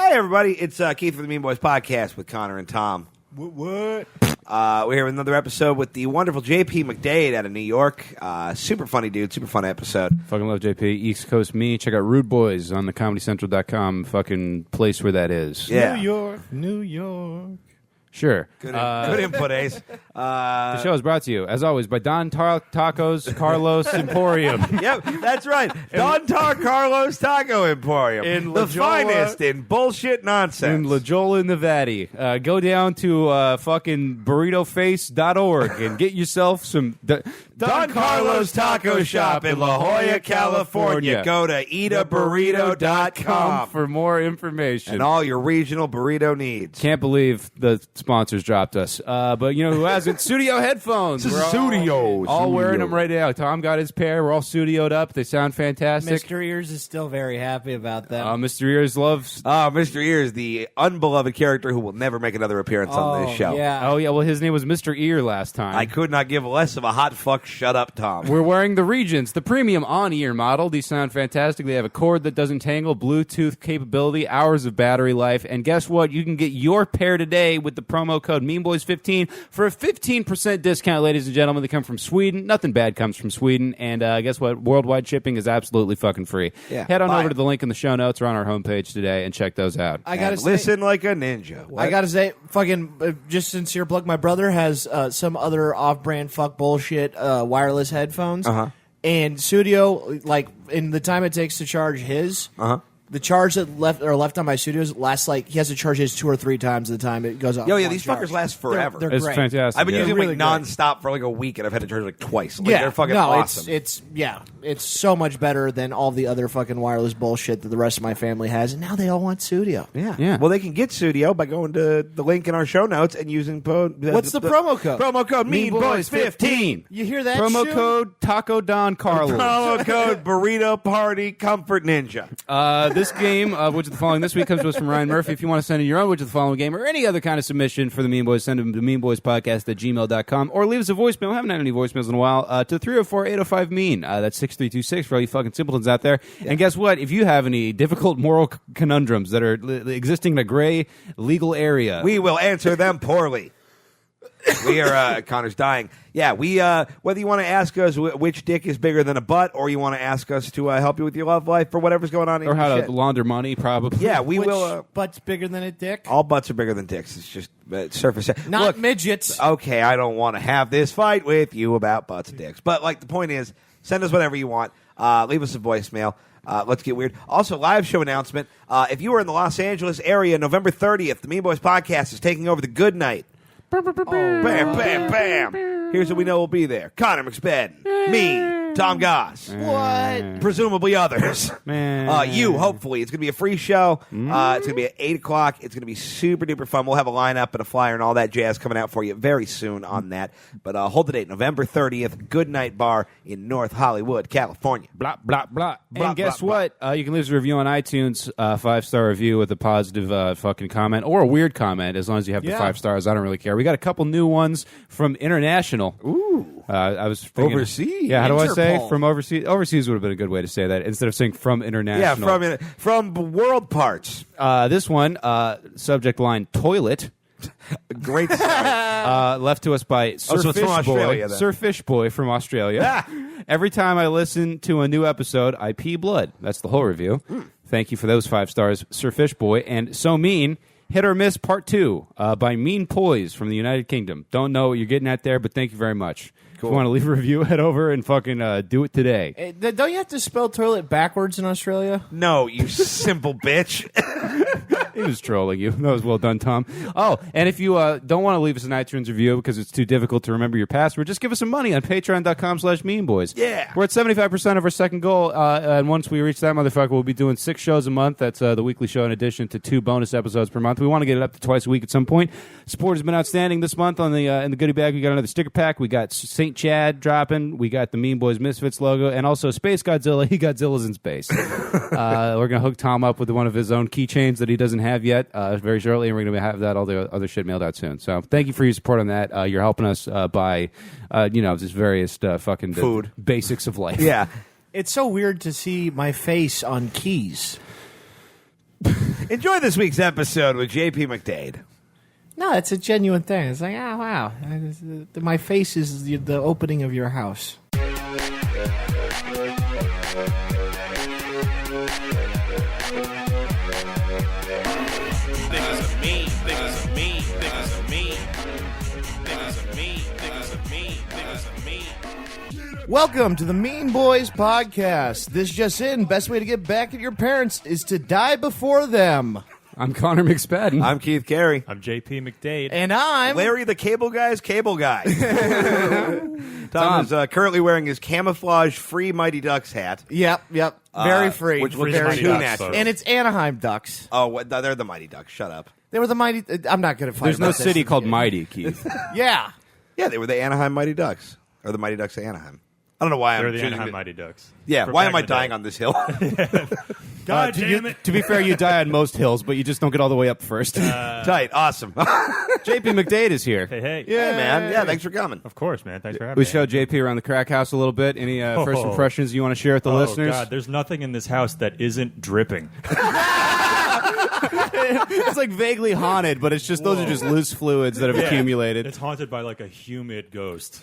Hey, everybody. It's Keith from the Mean Boys Podcast with Connor and Tom. What? We're here with another episode with the wonderful JP McDade out of New York. Super funny dude. Super fun episode. Fucking love JP. East Coast me. Check out Rude Boys on the ComedyCentral.com fucking place where that is. Yeah. New York. Sure. Good input, Ace. The show is brought to you, as always, by Don Tacos Carlos Emporium. Yep, that's right. Don Carlos Taco Emporium. In the La Jolla. finest in bullshit nonsense. In La Jolla, Nevada. Go down to fucking burritoface.org and get yourself some Don Carlos Taco Shop in La Jolla, California. Go to eataburrito.com for more information. and all your regional burrito needs. Can't believe the sponsors dropped us. But you know who hasn't? Studio headphones. We're all wearing them right now. Tom got his pair. We're all studioed up. They sound fantastic. Mr. Ears is still very happy about them. Mr. Ears loves... Mr. Ears, the unbeloved character who will never make another appearance on this show. Yeah. Oh, yeah. Well, his name was Mr. Ear last time. I could not give less of a hot fuck shut up, Tom. We're wearing the Regents, the premium on-ear model. These sound fantastic. They have a cord that doesn't tangle, Bluetooth capability, hours of battery life, and guess what? You can get your pair today with the promo code MEANBOYS15 for a 15% discount, ladies and gentlemen. They come from Sweden. Nothing bad comes from Sweden. And guess what? Worldwide shipping is absolutely fucking free. Yeah, Head on buy over it. to the link in the show notes or on our homepage today and check those out. I gotta And say, listen like a ninja. I gotta say, fucking, just sincere plug. My brother has some other off-brand fuck bullshit wireless headphones, and Studio, like in the time it takes to charge his, the charge that left on my Studios lasts like he has to charge his 2 or 3 times the time it goes off. Yo, yeah, on these charge. fuckers last forever. They're It's great. fantastic. I've been yeah. using really them like great. nonstop for like a week, and I've had to charge like twice. Like, Yeah, they're fucking no, awesome. it's so much better than all the other fucking wireless bullshit that the rest of my family has, and now they all want Studio. Yeah. Well, they can get Studio by going to the link in our show notes and using What's the promo code? Promo code MEANBOYS15. You hear that? Promo Stu? code Taco Don Carlos. Promo code Burrito Party Comfort Ninja. This game, Which of the Following this week, comes to us from Ryan Murphy. If you want to send in your own Which of the Following game or any other kind of submission for the Mean Boys, send them to meanboyspodcast@gmail.com or leave us a voicemail. I haven't had any voicemails in a while. To 304-805-MEAN. That's 6326 for all you fucking simpletons out there. Yeah. And guess what? If you have any difficult moral conundrums that are existing in a gray legal area, We will answer them poorly. We are Connor's dying. Yeah, we whether you want to ask us which dick is bigger than a butt, or you want to ask us to help you with your love life, or whatever's going on in or how your to launder money, probably. Yeah, we Which will. butt's bigger than a dick? All butts are bigger than dicks. It's just surface. Not Look, midgets. okay, I don't want to have this fight with you about butts and dicks, but like the point is, send us whatever you want. Leave us a voicemail. Let's get weird. Also, live show announcement. If you are in the Los Angeles area, November 30th, the Mean Boys Podcast is taking over the Good Night. Bam, bam, bam. Here's what we know will be there. Connor McSpadden, me, Tom Goss. What? Presumably others. Man. You, hopefully. It's going to be a free show. It's going to be at 8 o'clock. It's going to be super duper fun. We'll have a lineup and a flyer and all that jazz coming out for you very soon on that. But hold the date, November 30th, Good Night Bar in North Hollywood, California. Blah, blah, blah. Blah, And guess blah, what? You can leave us a review on iTunes, 5-star review with a positive fucking comment or a weird comment, as long as you have the 5 stars. I don't really care. We got a couple new ones from international. Ooh. I was thinking, Overseas. Yeah, how do I say? Interpol. From overseas? Overseas would have been a good way to say that instead of saying from international. Yeah, from world parts. This one, subject line, toilet. Great start. Left to us by Sir so it's from Fish Boy. Australia, then. Sir Fish Boy from Australia. Every time I listen to a new episode, I pee blood. That's the whole review. Thank you for those 5 stars, Sir Fish Boy. And So Mean, Hit or Miss Part 2 by Mean Poise from the United Kingdom. Don't know what you're getting at there, but thank you very much. Cool. If you want to leave a review, head over and fucking do it today. Don't you have to spell toilet backwards in Australia? No, you simple bitch. He was trolling you. That was well done, Tom. Oh, and if you don't want to leave us an iTunes review because it's too difficult to remember your password, just give us some money on patreon.com/meanboys. Yeah. We're at 75% of our second goal, and once we reach that motherfucker, we'll be doing 6 shows a month. That's the weekly show in addition to 2 bonus episodes per month. We want to get it up to twice a week at some point. Support has been outstanding this month on the in the goodie bag. We got another sticker pack. We got St. Chad dropping. We got the Mean Boys Misfits logo, and also Space Godzilla. He Godzilla's in space. We're going to hook Tom up with one of his own keychains that he doesn't have yet very shortly, and we're going to have that all the other shit mailed out soon. So thank you for your support on that. You're helping us by, just various fucking food basics of life. Yeah. It's so weird to see my face on keys. Enjoy this week's episode with JP McDade. No, it's a genuine thing. It's like, oh, wow. My face is the opening of your house. Welcome to the Mean Boys Podcast. This just in, best way to get back at your parents is to die before them. I'm Connor McSpadden. I'm Keith Carey. I'm JP McDade. And I'm... Larry the Cable Guy's Cable Guy. Tom is currently wearing his camouflage-free Mighty Ducks hat. Yep. Very free. Which looks very too Ducks, natural. And it's Anaheim Ducks. Oh, they're the Mighty Ducks. Shut up. They were the Mighty... I'm not going to fight There's no about this. city called Mighty, Keith. Yeah. Yeah, they were the Anaheim Mighty Ducks. Or the Mighty Ducks of Anaheim. I don't know why They're I'm the choosing Anaheim it. Mighty Ducks. Yeah, For why back am I in the day. dying on this hill? God damn it. To be fair, you die on most hills, but you just don't get all the way up first. Tight. Awesome. JP McDade is here. Hey. Yeah, man. Yeah, thanks for coming. Of course, man. Thanks for having We me. showed JP around the crack house a little bit. Any first Oh. impressions you want to share with the listeners? God, there's nothing in this house that isn't dripping. It's like vaguely haunted, but it's just those are just loose fluids that have accumulated. It's haunted by like a humid ghost.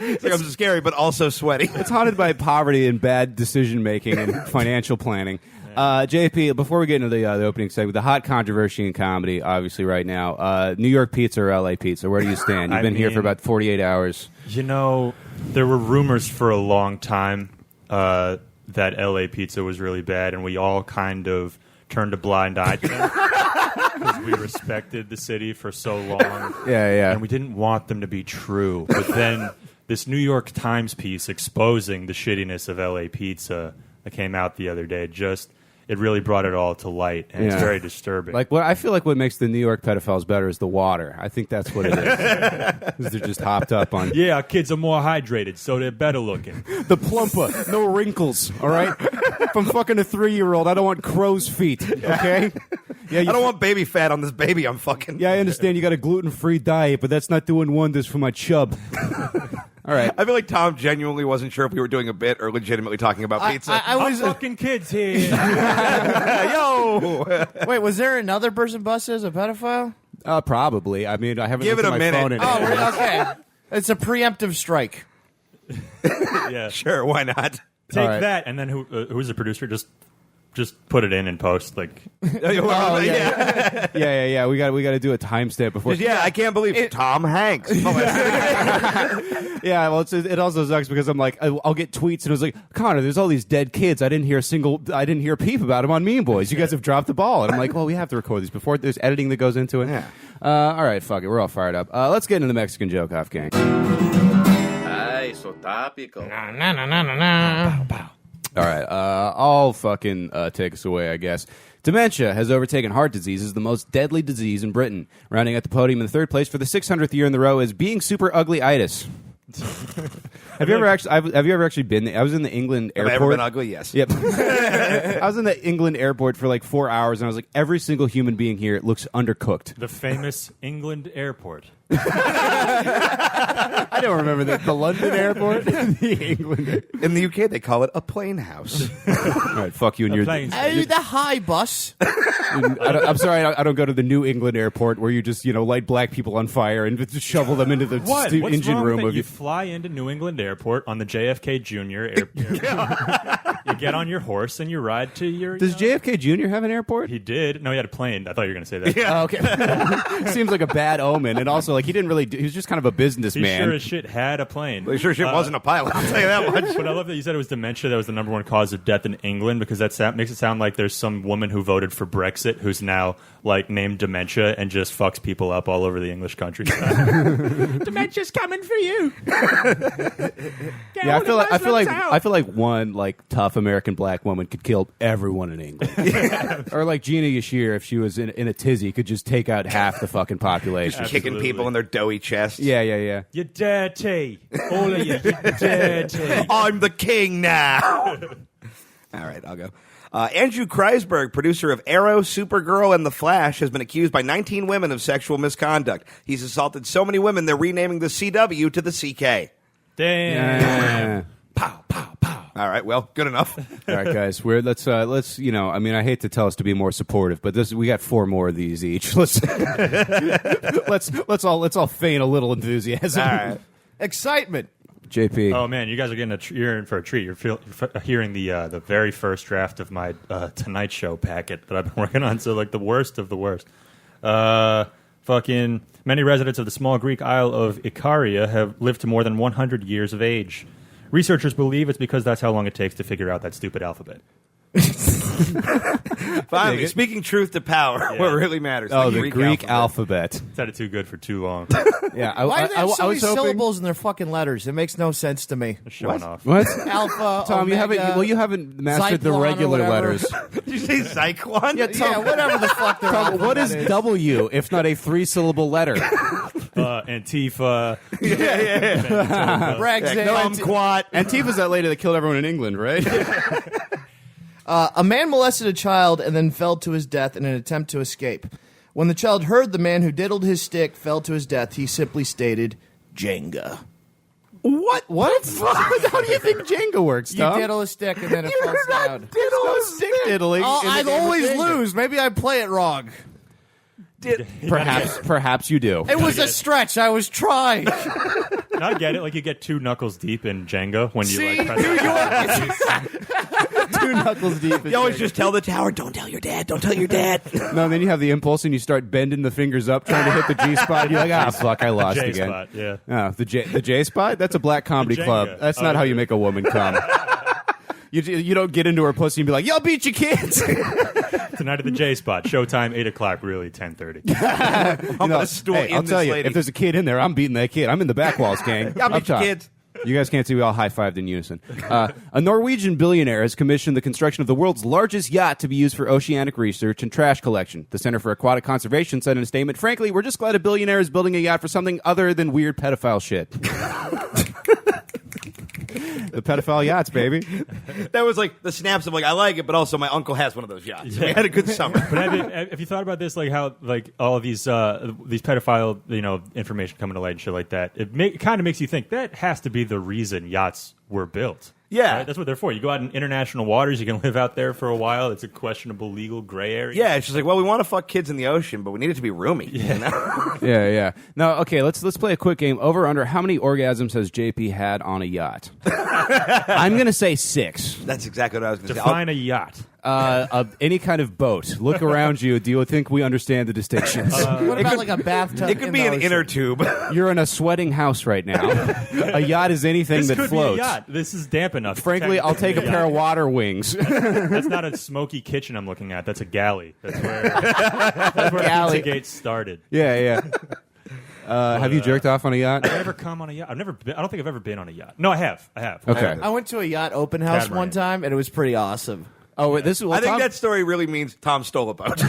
It's like I'm scary, but also sweaty. It's haunted by poverty and bad decision making and financial planning. JP, before we get into the opening segment, the hot controversy in comedy, obviously, right now, New York pizza or LA pizza? Where do you stand? You've been here for about 48 hours. You know, there were rumors for a long time that LA pizza was really bad, and we all kind of turned a blind eye to them because we respected the city for so long. Yeah. And we didn't want them to be true. But then this New York Times piece exposing the shittiness of LA pizza that came out the other day, it really brought it all to light, and it's Yeah. very disturbing. Like I feel like what makes the New York pedophiles better is the water. I think that's what it is. 'Cause they're just hopped up on yeah, our kids are more hydrated, so they're better looking. the plumper, no wrinkles. All right, if I'm fucking a 3-year-old, I don't want crow's feet. Okay, yeah, I don't want baby fat on this baby I'm fucking. Yeah, I understand you got a gluten-free diet, but that's not doing wonders for my chub. All right. I feel like Tom genuinely wasn't sure if we were doing a bit or legitimately talking about pizza. I was... fucking kids here. Yo! Wait, was there another person busted as a pedophile? Probably. I mean, I haven't Give looked it at a my minute. phone in Oh, ages. really? Okay. It's a preemptive strike. Yeah. Sure, why not? Take All right. that, and then who's the producer? Just put it in post. Like, Oh, yeah. Yeah. We got to do a timestamp before. Yeah, I can't believe Tom Hanks. Yeah, well, it also sucks because I'm like, I'll get tweets and it was like, Connor, there's all these dead kids. I didn't hear a peep about them on Mean Boys. You guys have dropped the ball. And I'm like, well, we have to record these before there's editing that goes into it. Yeah. All right, fuck it. We're all fired up. Let's get into the Mexican joke off, gang. Ay, so topical. All right, I'll fucking take us away, I guess. Dementia has overtaken heart disease as the most deadly disease in Britain. Rounding at the podium in the third place for the 600th year in the row is being super ugly-itis. Have you ever actually been there? I was in the England Have airport. I ever been ugly? Yes. Yep. I was in the England airport for like 4 hours, and I was like, every single human being here looks undercooked. the famous England airport. I don't remember the London airport. The England. In the UK, they call it a plane house. All right, fuck you and your. Planes. Hey, the high bus. I'm sorry, I don't go to the New England airport where you just light black people on fire and just shovel them into the What? What's engine wrong room with of it? You fly into New England Airport on the JFK Jr. You get on your horse and you ride to your. Does JFK Jr. have an airport? He did. No, he had a plane. I thought you were going to say that. Oh, okay. Seems like a bad omen, and also like he didn't really. He was just kind of a He businessman. sure as shit had a plane. Well, sure shit wasn't a pilot, I'll tell you that much. But I love that you said it was dementia that was the number one cause of death in England, because that makes it sound like there's some woman who voted for Brexit who's now like named dementia and just fucks people up all over the English countryside. Dementia's coming for you. Yeah, I feel like one like tough American black woman could kill everyone in England. Or like Gina Yashir, if she was in a tizzy, could just take out half the fucking population. Kicking Absolutely. people in their doughy chests. Yeah. You're dirty. All of you. You're dirty. I'm the king now. All right, I'll go. Andrew Kreisberg, producer of Arrow, Supergirl, and The Flash, has been accused by 19 women of sexual misconduct. He's assaulted so many women, they're renaming the CW to the CK. Damn. Yeah. Pow, pow, pow. All right, well, good enough. All right, guys, let's I mean, I hate to tell us to be more supportive, but we got 4 more of these each. Let's all feign a little enthusiasm. All right. Excitement. JP. Oh man, you guys are getting you're in for a treat. You're hearing the very first draft of my Tonight Show packet that I've been working on. So like the worst of the worst. Fucking many residents of the small Greek isle of Icaria have lived to more than 100 years of age. Researchers believe it's because that's how long it takes to figure out that stupid alphabet. Finally, speaking truth to power, what really matters. Oh, the Greek alphabet. It's had it too good for too long. Yeah, Why do they have so many was hoping. syllables in their fucking letters? It makes no sense to me. Showing off. What? Alpha, Tom, Omega, you haven't mastered the Zyklon or regular whatever. letters. Did you say Zyklon? Yeah, whatever the fuck they're Tom, what is is. W if not a 3-syllable letter? Antifa. Brexit. Kumquat. Antifa's that lady that killed everyone in England, right? A man molested a child and then fell to his death in an attempt to escape. When the child heard the man who diddled his stick fell to his death, he simply stated, Jenga. What? How do you think Jenga works, You Tom? diddle a stick and then it falls down. Stick diddling. Oh, in the I'd game of always Jenga. lose. Maybe I play it wrong. Perhaps you do. It was a stretch. I was trying. I get it. Like you get 2 knuckles deep in Jenga when you See? like press New York. 2 knuckles deep. You always just tell the tower, don't tell your dad, don't tell your dad. No, and then you have the impulse and you start bending the fingers up trying to hit the G spot. You're like, fuck, I lost J again. spot. Yeah. Oh, the J spot? That's a black comedy The Jenga. club. That's not how you make a woman come. You don't get into her pussy and be like, y'all beat your kids. Tonight at the J spot. Showtime 8 o'clock. Really 10:30. I'm going to stool in I'll this tell you, lady. if there's a kid in there, I'm beating that kid. I'm in the back walls, gang. Y'all Up beat your top. kids. You guys can't see we all high-fived in unison. A Norwegian billionaire has commissioned the construction of the world's largest yacht to be used for oceanic research and trash collection. The Center for Aquatic Conservation said in a statement, frankly, we're just glad a billionaire is building a yacht for something other than weird pedophile shit. The pedophile yachts, baby. That was like the snaps of like, I like it, but also my uncle has one of those yachts. We had a good summer. But have you thought about this? Like how like all of these pedophile information coming to light and shit like that. It kind of makes you think that has to be the reason yachts were built. Yeah. Right? That's what they're for. You go out in international waters, you can live out there for a while. It's a questionable legal gray area. Yeah, it's just like, well, we want to fuck kids in the ocean, but we need it to be roomy. Yeah. You know? Yeah. Now, okay, let's play a quick game. Over under, how many orgasms has JP had on a yacht? I'm going to say 6. That's exactly what I was going to say. Define a yacht. Any kind of boat. Look around you. Do you think we understand the distinctions? What about like a bathtub? It could be an inner tube. You're in a sweating house right now. A yacht is anything This that could floats. be a yacht. This is damp enough. Frankly, I'll take a pair of water wings. That's not a smoky kitchen I'm looking at. That's a galley. That's where Galley. Pizzagate started. Yeah. Have you jerked off on a yacht? I've never come on a yacht. I've never been. I don't think I've ever been on a yaght. No, I have. Okay. I went to a yacht open house Catamaran. one time, and it was pretty awesome. Oh, wait, this is. I think that story really means Tom stole a boat.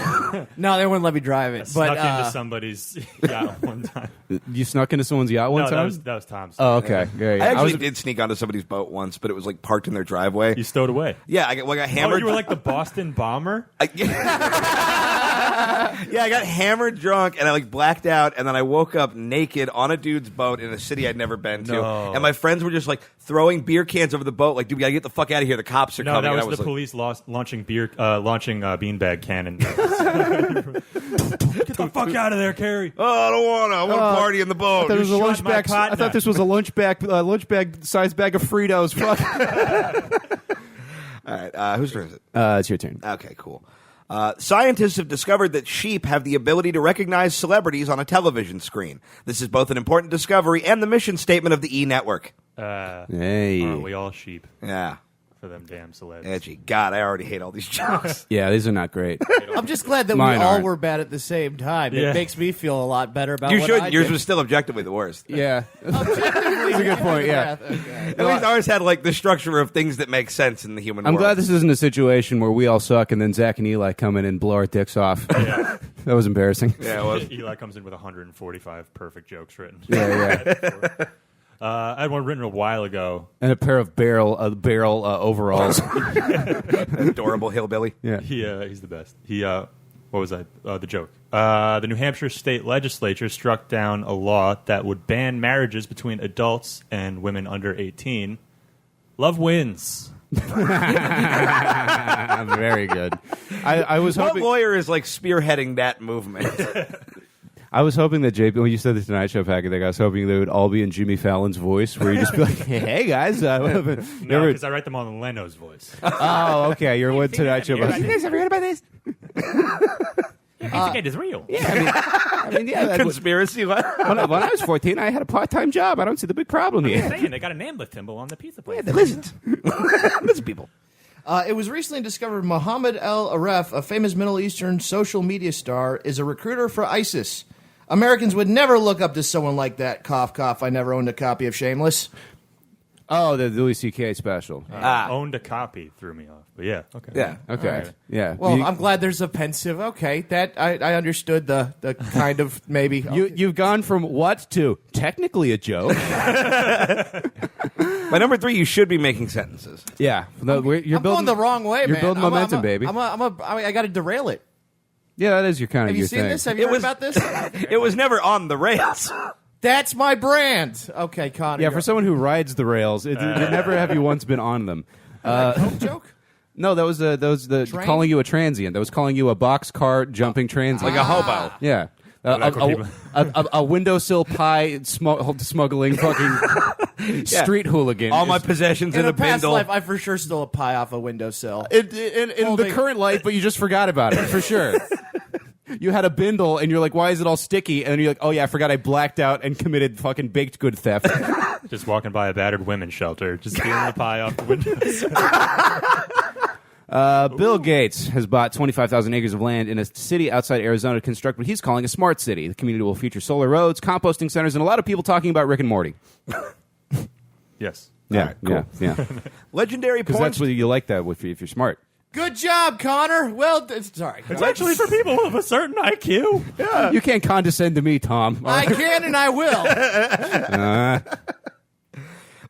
No, they wouldn't let me drive it. Snuck But into somebody's yacht one time. You snuck into someone's yacht one No, time. that was Tom's. Oh, okay. Yeah. I actually did sneak onto somebody's boat once, but it was like parked in their driveway. You stowed away. Yeah, I got Oh, hammered. you were like the Boston bomber? Yeah, I got hammered drunk and I like blacked out, and then I woke up naked on a dude's boat in a city I'd never been to. No. And my friends were just like throwing beer cans over the boat, like, dude, we gotta get the fuck out of here. The cops are No, coming. that And was I the like, police launching beanbag cannon. Get the fuck out of there, Carrie. Oh, I don't wanna. I want to party in the boat. I thought, it was a shot lunch my bag, pot I thought nut. this was a lunch bag sized bag of Fritos. Fuck. All right, whose turn is it? It's your turn. Okay, cool. Scientists have discovered that sheep have the ability to recognize celebrities on a television screen. This is both an important discovery and the mission statement of the E! Network. Hey. Aren't we all sheep Yeah. for them damn celebs? Edgy. God, I already hate all these jokes. Yeah, these are not great. I'm just glad that Mine we all aren't. were bad at the same time. Yeah. It makes me feel a lot better about You what should. I Yours did. was still objectively the worst. Yeah. Objectively, That's a good point, yeah. Okay. At least ours had like the structure of things that make sense in the human I'm world. glad this isn't a situation where we all suck and then Zach and Eli come in and blow our dicks off. Yeah. That was embarrassing. Yeah, it was. Eli comes in with 145 perfect jokes written. Yeah. I had one written a while ago. And a pair of barrel overalls. Adorable hillbilly. Yeah. He's the best. What was that? The joke. The New Hampshire state legislature struck down a law that would ban marriages between adults and women under 18. Love wins. Very good. I was What hoping. lawyer is like spearheading that movement? I was hoping that JP, when you said the Tonight Show packet thing, I was hoping they would all be in Jimmy Fallon's voice, where you just be like, "Hey guys, No, because I write them all in Leno's voice. oh, okay, you're one Tonight Show. You guys ever heard about this? Pizzagate is real. Yeah, I mean, yeah. Conspiracy. When I was 14, I had a part-time job. I don't see the big problem here. Saying they got a name lift symbol on the pizza place. Listen, listen, people. It was recently discovered Mohammed El Aref, a famous Middle Eastern social media star, is a recruiter for ISIS. Americans would never look up to someone like that. Cough, cough. I never owned a copy of Shameless. Oh, the Louis C.K. special. Owned a copy threw me off. But yeah, okay. Yeah. Okay. Right. Yeah. Well, I'm glad there's a pensive. Okay, that I understood the kind of maybe. You've gone from what to technically a joke. By number 3, you should be making sentences. Yeah. You're I'm building going the wrong way, You're man. building momentum, baby. I got to derail it. Yeah, that is your kind of Have you your seen thing. this? Have you heard about this? It was never on the rails. That's my brand. Okay, Connor. Yeah, for someone who rides the rails, it never have you once been on them. joke. No, that was the Train? calling you a transient. That was calling you a boxcar jumping transient. Like a hobo. Yeah. A windowsill pie smuggling fucking street hooligan. All my possessions In in a a past bindle. life, I for sure stole a pie off a windowsill. In the Holding- current life, but you just forgot about it, for sure. You had a bindle, and you're like, why is it all sticky? And you're like, oh, yeah, I forgot I blacked out and committed fucking baked good theft. Just walking by a battered women's shelter, just stealing the pie off the windows. Bill Gates has bought 25,000 acres of land in a city outside Arizona to construct what he's calling a smart city. The community will feature solar roads, composting centers, and a lot of people talking about Rick and Morty. Yes. Yeah, yeah. Legendary Because porn. that's what you like that if you're smart. Good job, Connor. Well, sorry. It's actually for people of a certain IQ. You can't condescend to me, Tom. I can and I will.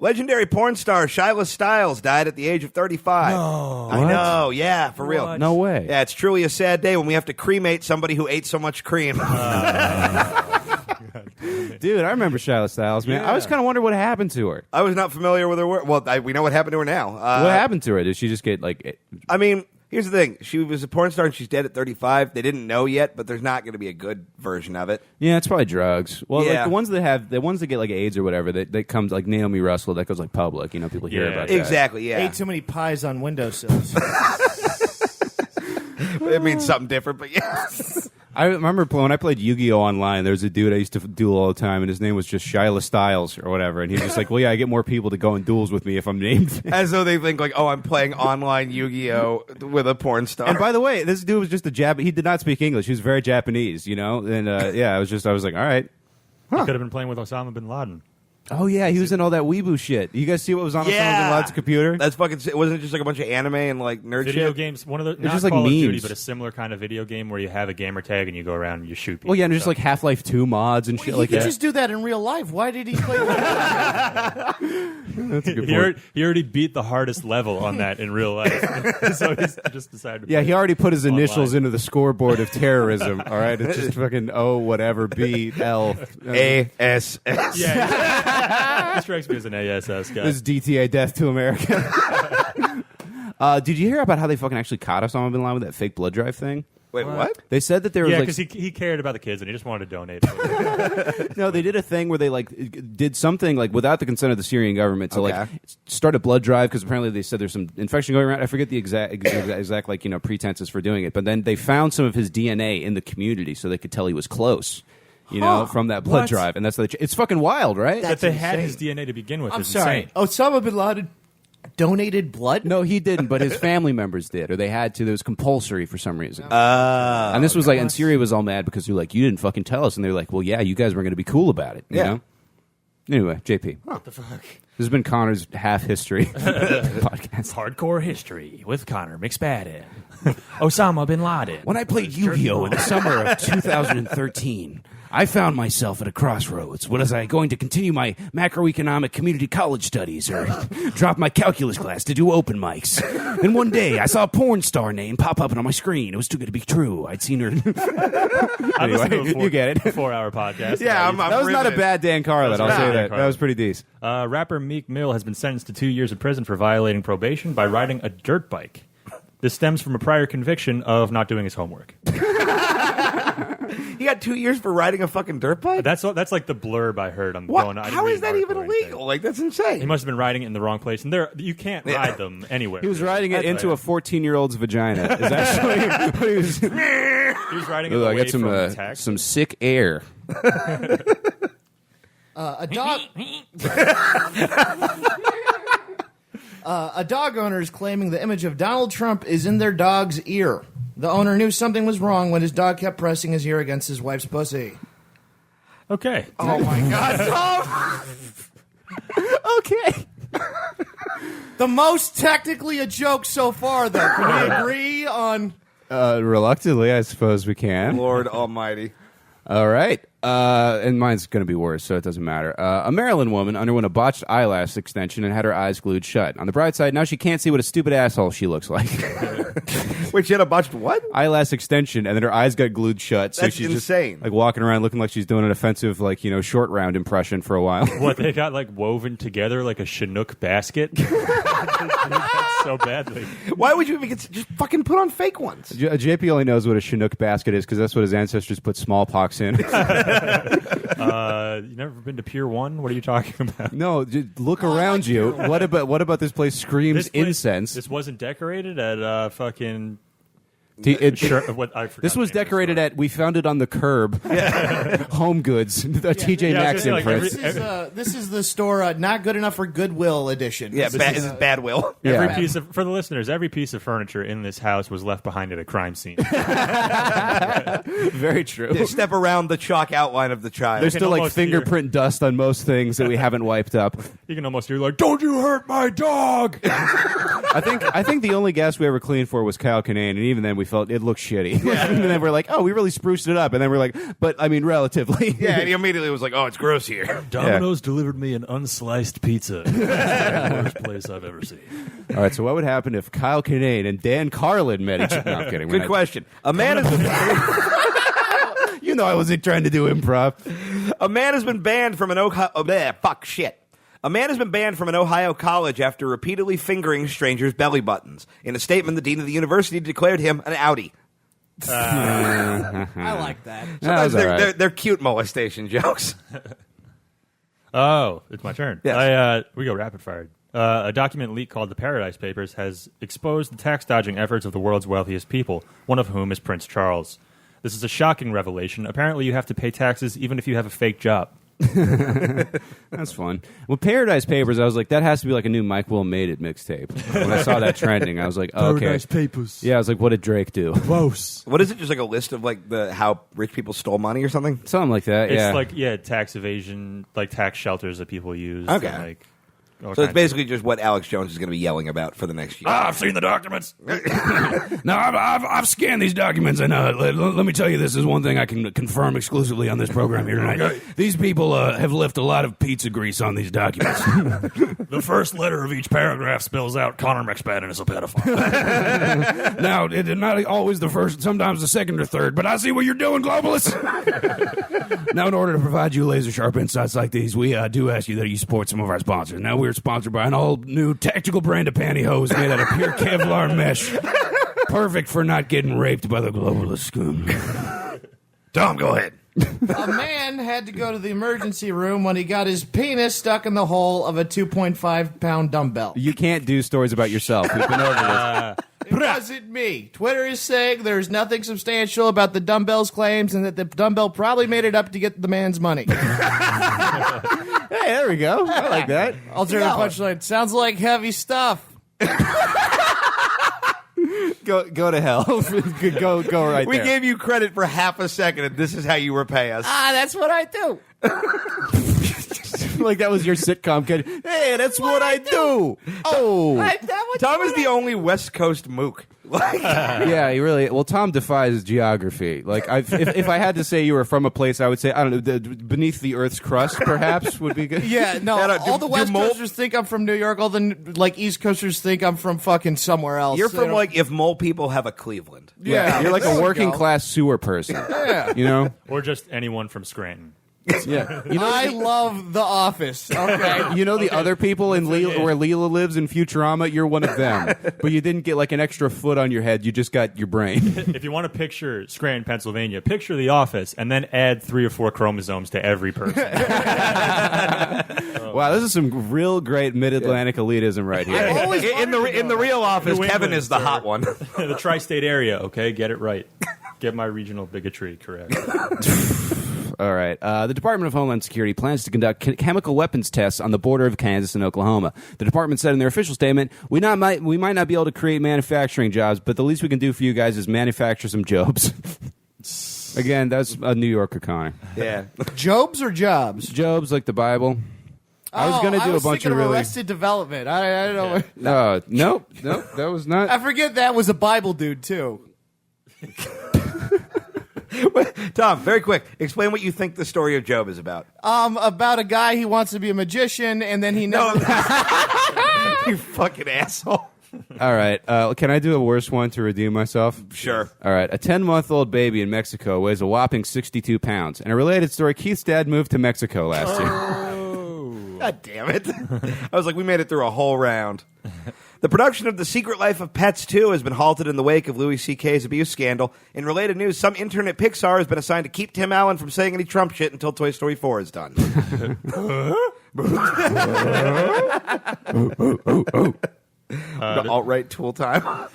Legendary porn star Shyla Stiles died at the age of 35. No. I know, yeah, for real. No way. Yeah, it's truly a sad day when we have to cremate somebody who ate so much cream. Dude, I remember Shyla Stiles, man. I was kind of wondering what happened to her. I was not familiar with her work. Well, we know what happened to her now. What happened to her? Did she just get, like... I mean, here's the thing. She was a porn star and she's dead at 35. They didn't know yet, but there's not going to be a good version of it. Yeah, it's probably drugs. Well, Yeah. like the ones that get like AIDS or whatever, that comes like Naomi Russell, that goes like public. You know, people hear Yeah. about that. Exactly, yeah. Ate too many pies on windowsills. It means something different, but yeah. I remember when I played Yu-Gi-Oh! Online, there was a dude I used to duel all the time, and his name was just Shyla Stiles or whatever, and he was just like, well, yeah, I get more people to go in duels with me if I'm named. As though they think like, oh, I'm playing online Yu-Gi-Oh! With a porn star. And by the way, this dude was just a Jap. He did not speak English. He was very Japanese, you know? And yeah, I was like, all right. He could have been playing with Osama bin Laden. Oh, yeah, he was in all that weeboo shit. You guys see what was on Osama bin Laden's computer? That's fucking. Wasn't it just like a bunch of anime and like nerd Video shit? games, one of the not just like Call of Duty, memes. but a similar kind of video game where you have a gamer tag and you go around and you shoot people. Well, yeah, and just like Half-Life 2 mods and shit He like could that. just do that in real life. Why did he play that? That's a good He point. already beat the hardest level on that in real life, so he's just decided. To Yeah, play he already put his online. initials into the scoreboard of terrorism. All right, it's just fucking O whatever B L ASS. Yeah, he strikes me as an ASS guy. This is DTA Death to America. Did you hear about how they fucking actually caught Osama bin Laden with that fake blood drive thing? Wait, what? They said that there was Yeah, like because he cared about the kids and he just wanted to donate. no, they did a thing where they like did something like without the consent of the Syrian government to Okay. like start a blood drive because apparently they said there's some infection going around. I forget the exact like pretenses for doing it, but then they found some of his DNA in the community so they could tell he was close. You know, from that blood What? drive, and that's the it's fucking wild, right? that they had his DNA to begin with. I'm is sorry. insane. Osama bin Laden donated blood? No, he didn't, but his family members did, or they had to. It was compulsory for some reason. And this was like, and Syria was all mad because they're like, you didn't fucking tell us. And they're like, well, yeah, you guys were going to be cool about it. You Yeah. know? Anyway, JP. What the fuck? This has been Connor's half history podcast. Hardcore history with Connor McSpadden. Osama bin Laden. When I played Yu-Gi-Oh! In the summer of 2013, I found myself at a crossroads. Was I going to continue my macroeconomic community college studies or drop my calculus class to do open mics? And one day I saw a porn star name pop up on my screen. It was too good to be true. I'd seen her. Anyway, you get it. 4-hour podcast. Yeah, That was not a bad Dan Carlin. I'll say that. That was pretty decent. Rapper Meek Mill has been sentenced to 2 years in prison for violating probation by riding a dirt bike. This stems from a prior conviction of not doing his homework. He got 2 years for riding a fucking dirt bike? That's like the blurb I heard. How is that even illegal? Like, that's insane. He must have been riding it in the wrong place, and you can't ride them anywhere. He was riding it into a 14-year-old's vagina. Is actually what he was. He was riding it Ooh, I away got from some sick air. A dog. A dog owner is claiming the image of Donald Trump is in their dog's ear. The owner knew something was wrong when his dog kept pressing his ear against his wife's pussy. Okay. Oh my God, Tom! Okay. The most technically a joke so far, though. Can we agree on... Reluctantly, I suppose we can. Lord almighty. All right. And mine's going to be worse, so it doesn't matter. A Maryland woman underwent a botched eyelash extension and had her eyes glued shut. On the bright side, now she can't see what a stupid asshole she looks like. Wait, she had a botched what? Eyelash extension, and then her eyes got glued shut. So That's she's insane. just like walking around looking like she's doing an offensive, like, short round impression for a while. What, they got like woven together like a Chinook basket? So badly. Why would you even just fucking put on fake ones? JP only knows what a Chinook basket is because that's what his ancestors put smallpox in. You never been to Pier 1? What are you talking about? No, just look around you. What about this place screams incense? This wasn't decorated at fucking... This was decorated at. We found it on the curb. Home Goods, the TJ Maxx imprint. This is the store Not Good Enough for Goodwill edition. Yeah, this is bad will. Every piece of, for the listeners, every piece of furniture in this house was left behind at a crime scene. Very true. Yeah, step around the chalk outline of the child. There's still like fingerprint dust on most things that we haven't wiped up. You can almost hear like, "Don't you hurt my dog!" I think the only gas we ever cleaned for was Kyle Kinane, and even then we felt it looked shitty. And then we're like, oh, we really spruced it up, and then we're like, but I mean, relatively. Yeah, and he immediately was like, oh, it's gross here. Domino's delivered me an unsliced pizza. The worst place I've ever seen. All right, so what would happen if Kyle Kinane and Dan Carlin met each other? No, I'm kidding. Good question. A man has been... You know I wasn't trying to do improv. A man has been banned from an Ohio... A man has been banned from an Ohio college after repeatedly fingering strangers' belly buttons. In a statement, the dean of the university declared him an outie. I like that. Sometimes they're cute molestation jokes. Oh, it's my turn. Yes. We go rapid fire. A document leak called the Paradise Papers has exposed the tax dodging efforts of the world's wealthiest people, one of whom is Prince Charles. This is a shocking revelation. Apparently, you have to pay taxes even if you have a fake job. That's fun. With Paradise Papers, I was like, that has to be like a new Mike Will Made It mixtape. When I saw that trending, I was like, oh, okay. Paradise Papers. Yeah, I was like, what did Drake do? Close. What is it? Just like a list of like how rich people stole money or something? Something like that, yeah. It's like, tax evasion, like tax shelters that people use. Okay. And, so it's basically just what Alex Jones is going to be yelling about for the next year. I've seen the documents. No, I've scanned these documents, and let me tell you, this is one thing I can confirm exclusively on this program here tonight. Okay. These people have left a lot of pizza grease on these documents. The first letter of each paragraph spells out Connor McSpadden is a pedophile. Now, it's not always the first, sometimes the second or third, but I see what you're doing, globalists. Now, in order to provide you laser-sharp insights like these, we do ask you that you support some of our sponsors. Now, we're sponsored by an all-new tactical brand of pantyhose made out of pure Kevlar mesh. Perfect for not getting raped by the globalist scum. Tom, go ahead. A man had to go to the emergency room when he got his penis stuck in the hole of a 2.5-pound dumbbell. You can't do stories about yourself. We've been over this. It wasn't me. Twitter is saying there's nothing substantial about the dumbbell's claims and that the dumbbell probably made it up to get the man's money. Hey, there we go. I like that. Alternative punchline. Sounds like heavy stuff. Go to hell. go right We there. gave you credit for half a second, and this is how you repay us. That's what I do. Like that was your sitcom kid. Hey, that's what I do. Oh. Tom is the only West Coast mook. Yeah, he really. Well, Tom defies geography. Like, if I had to say you were from a place, I would say I don't know, beneath the Earth's crust, perhaps would be good. Yeah, no. All the West mole- Coasters think I'm from New York. All the East Coasters think I'm from fucking somewhere else. You're They from don't- like if mole people have a Cleveland. Yeah, You're like there a we working go. class sewer person. Yeah. You know. Or just anyone from Scranton. Yeah. I love The Office. Okay. You know the other people in where Leela lives in Futurama? You're one of them. But you didn't get like an extra foot on your head. You just got your brain. If you want to picture Scranton, Pennsylvania, picture The Office and then add 3 or 4 chromosomes to every person. Wow, this is some real great mid-Atlantic elitism right here. I always In the real office, New Kevin England, is the sir. hot one. The tri-state area, okay? Get it right. Get my regional bigotry correct. All right. The Department of Homeland Security plans to conduct chemical weapons tests on the border of Kansas and Oklahoma. The department said in their official statement, we might not be able to create manufacturing jobs, but the least we can do for you guys is manufacture some jobs. Again, that's a New Yorker, Connor. Yeah. Jobs or jobs? Jobs like the Bible. I was going to do a bunch thinking of really... Arrested Development. I don't know. Nope, that was not... I forget that was a Bible dude too. Tom, very quick. Explain what you think the story of Job is about. About a guy he wants to be a magician and then he never. You fucking asshole. All right. Can I do a worse one to redeem myself? Sure. All right. A 10-month-old baby in Mexico weighs a whopping 62 pounds. And a related story, Keith's dad moved to Mexico last year. God damn it. I was like, we made it through a whole round. The production of The Secret Life of Pets 2 has been halted in the wake of Louis C.K.'s abuse scandal. In related news, some intern at Pixar has been assigned to keep Tim Allen from saying any Trump shit until Toy Story 4 is done. Alt-right tool time.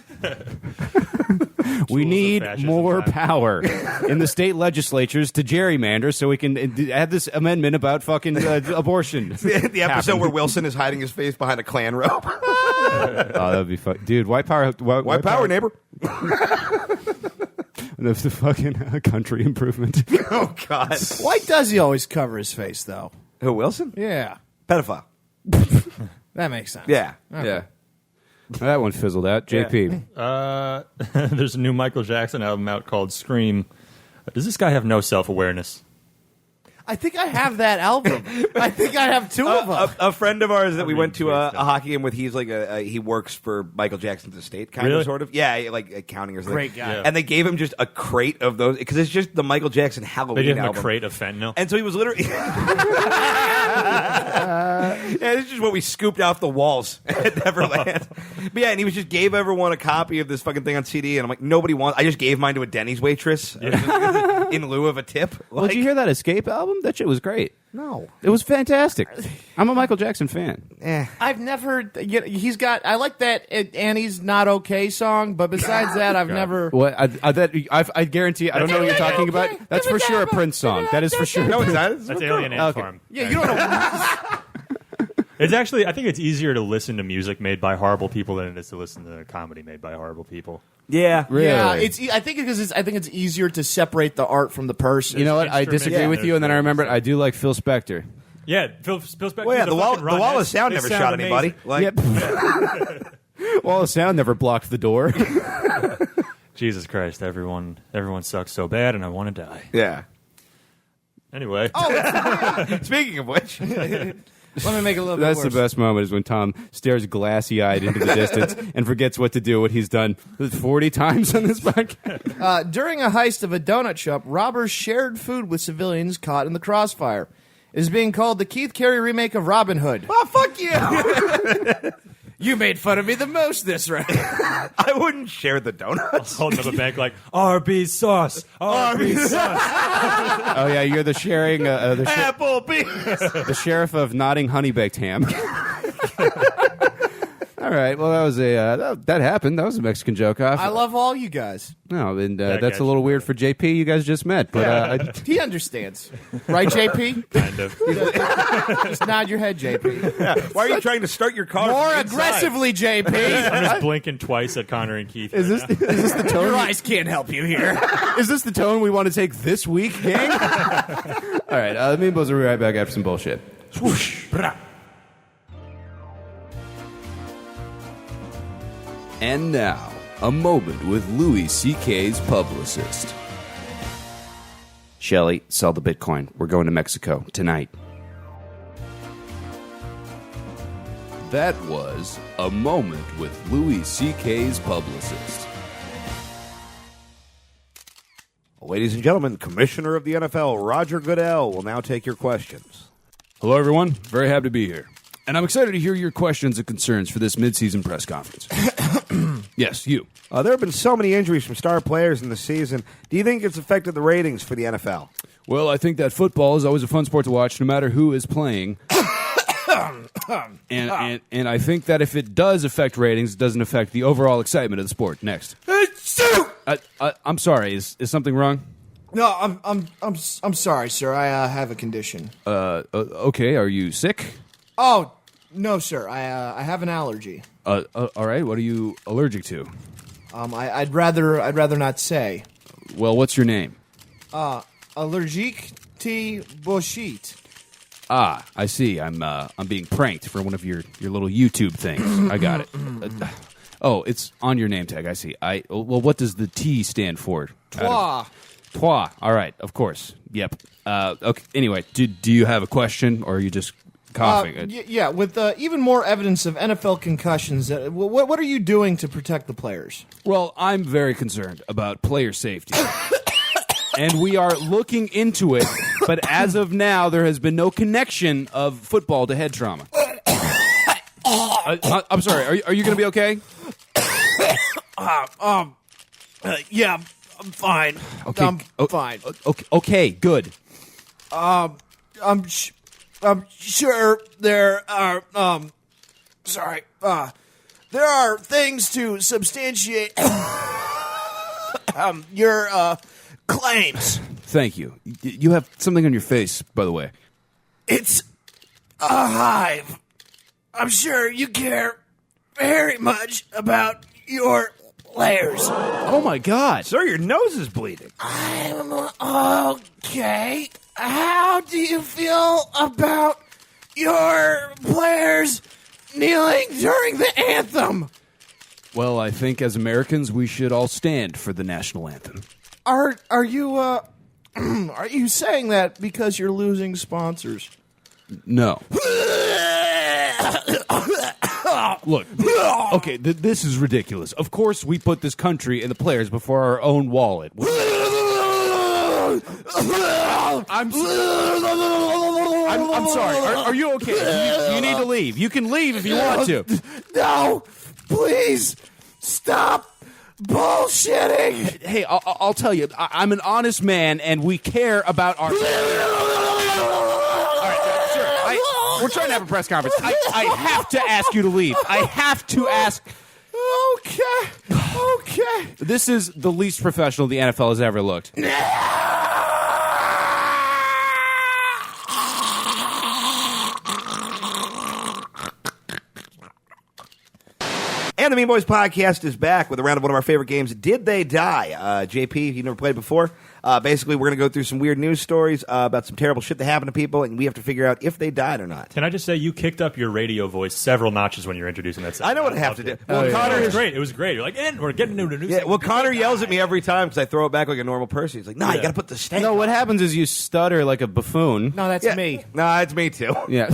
We need fascism more time. power in the state legislatures to gerrymander so we can have this amendment about fucking abortion. The episode where Wilson is hiding his face behind a Klan robe. Oh, that would be fun. Dude, white power. White power, neighbor. The fucking country improvement. Oh, God. Why does he always cover his face though? Who, Wilson? Yeah, Pedophile. that makes sense. Yeah. Yeah. That one fizzled out. JP. There's a new Michael Jackson album out called Scream. Does this guy have no self-awareness? I think I have that album. I think I have 2 of them. A friend of ours that we reading went to weird a stuff. hockey game with, he's like he works for Michael Jackson's estate, kind Really? of, sort of. Yeah, like accounting or something. Great guy. Yeah. And they gave him just a crate of those because it's just the Michael Jackson Halloween They gave him album. a crate of fentanyl. And so he was literally. Yeah, this is just what we scooped off the walls at Neverland. But yeah, and he was just gave everyone a copy of this fucking thing on CD, and I'm like, nobody wants. I just gave mine to a Denny's waitress in lieu of a tip. Well, did you hear that Escape album? That shit was great. No. It was fantastic. I'm a Michael Jackson fan. I've never. He's got. I like that Annie's Not Okay song, but besides that, I've never. What? I guarantee. I don't know what you're talking about. That's for sure a Prince song. That is for sure. No, it's not. That's Alien Ant Okay. Farm. Yeah, you don't know. It's actually, I think it's easier to listen to music made by horrible people than it is to listen to comedy made by horrible people. Yeah. Really? Yeah, I think it's easier to separate the art from the person. You know what? I disagree Yeah. with you, and then I remembered I do like Phil Spector. Yeah, Phil Spector. Well, yeah, the wall fucking of sound They never sound shot amazing. anybody. Like, Yep. Wall of sound never blocked the door. Jesus Christ, everyone sucks so bad, and I want to die. yeah. Anyway, Speaking of which, Let me make it a little That's bit the worse. best moment is when Tom stares glassy-eyed into the distance and forgets what to do, what he's done 40 times on this podcast. During a heist of a donut shop, robbers shared food with civilians caught in the crossfire. It is being called the Keith Carey remake of Robin Hood. oh, fuck you. You made fun of me the most this round. I wouldn't share the donuts. holding up a bank like Arby's sauce, Arby's sauce. Oh, yeah, you're the sharing, Applebee's. the sheriff of Notting Honey Baked Ham. All right, well, that was that happened. That was a Mexican joke off. I love all you guys. No, and I that's got a little you. weird for JP. You guys just met, but He understands. Right, JP? Kind of. Just nod your head, JP. Why are you trying to start your car More from inside? aggressively, JP. I'm just blinking twice at Connor and Keith. is right this now. the tone? Your eyes can't help you here. Is this the tone we want to take this week, gang? All right, the Mean Boys will be right back after some bullshit. Swoosh. And now, A Moment with Louis C.K.'s publicist. Shelly, sell the Bitcoin. We're going to Mexico tonight. That was A Moment with Louis C.K.'s publicist. Ladies and gentlemen, Commissioner of the NFL, Roger Goodell, will now take your questions. Hello, everyone. Very happy to be here. And I'm excited to hear your questions and concerns for this midseason press conference. Yes, you. There have been so many injuries from star players in the season. Do you think it's affected the ratings for the NFL? Well, I think that football is always a fun sport to watch, no matter who is playing. and I think that if it does affect ratings, it doesn't affect the overall excitement of the sport. Next. I'm sorry. Is something wrong? No, I'm sorry, sir. I have a condition. Okay. Are you sick? Oh, no, sir. I have an allergy. All right. What are you allergic to? I'd rather not say. Well, what's your name? Allergique to bullshit. Ah, I see. I'm being pranked for one of your little YouTube things. I got it. It's on your name tag. I see. Well, what does the T stand for? Trois. Trois. All right. Of course. Yep. Okay. Anyway, do you have a question, or are you just coughing? Yeah. With even more evidence of NFL concussions, what are you doing to protect the players? Well, I'm very concerned about player safety. And we are looking into it, but as of now, there has been no connection of football to head trauma. I'm sorry. Are you going to be okay? Yeah, I'm fine. Okay. I'm fine. Okay. Good. I'm sure there are. There are things to substantiate your claims. Thank you. You have something on your face, by the way. It's a hive. I'm sure you care very much about your players. Oh my God, Sir, your nose is bleeding. I'm okay. How do you feel about your players kneeling during the anthem? Well, I think as Americans, we should all stand for the national anthem. Are you are you saying that because you're losing sponsors? No. Look, okay, this is ridiculous. Of course, we put this country and the players before our own wallet. I'm sorry. Are you okay? You need to leave. You can leave if you want to. No, please stop bullshitting. Hey, I'll tell you. I'm an honest man, and we care about our. All right, sir. We're trying to have a press conference. I have to ask you to leave. I have to ask. Okay. This is the least professional the NFL has ever looked. And the Mean Boys podcast is back with a round of one of our favorite games, Did They Die? JP, you've never played before. Basically, we're going to go through some weird news stories about some terrible shit that happened to people, and we have to figure out if they died or not. Can I just say, you kicked up your radio voice several notches when you were introducing that segment. I know what I have to do. Well, Connor, it was great. It was great. You're like, we're getting into a new segment. Well, Connor yells at me every time because I throw it back like a normal person. He's like, you got to put the stank No, on what it." happens is you stutter like a buffoon. No, that's me. No, it's me too. Yeah.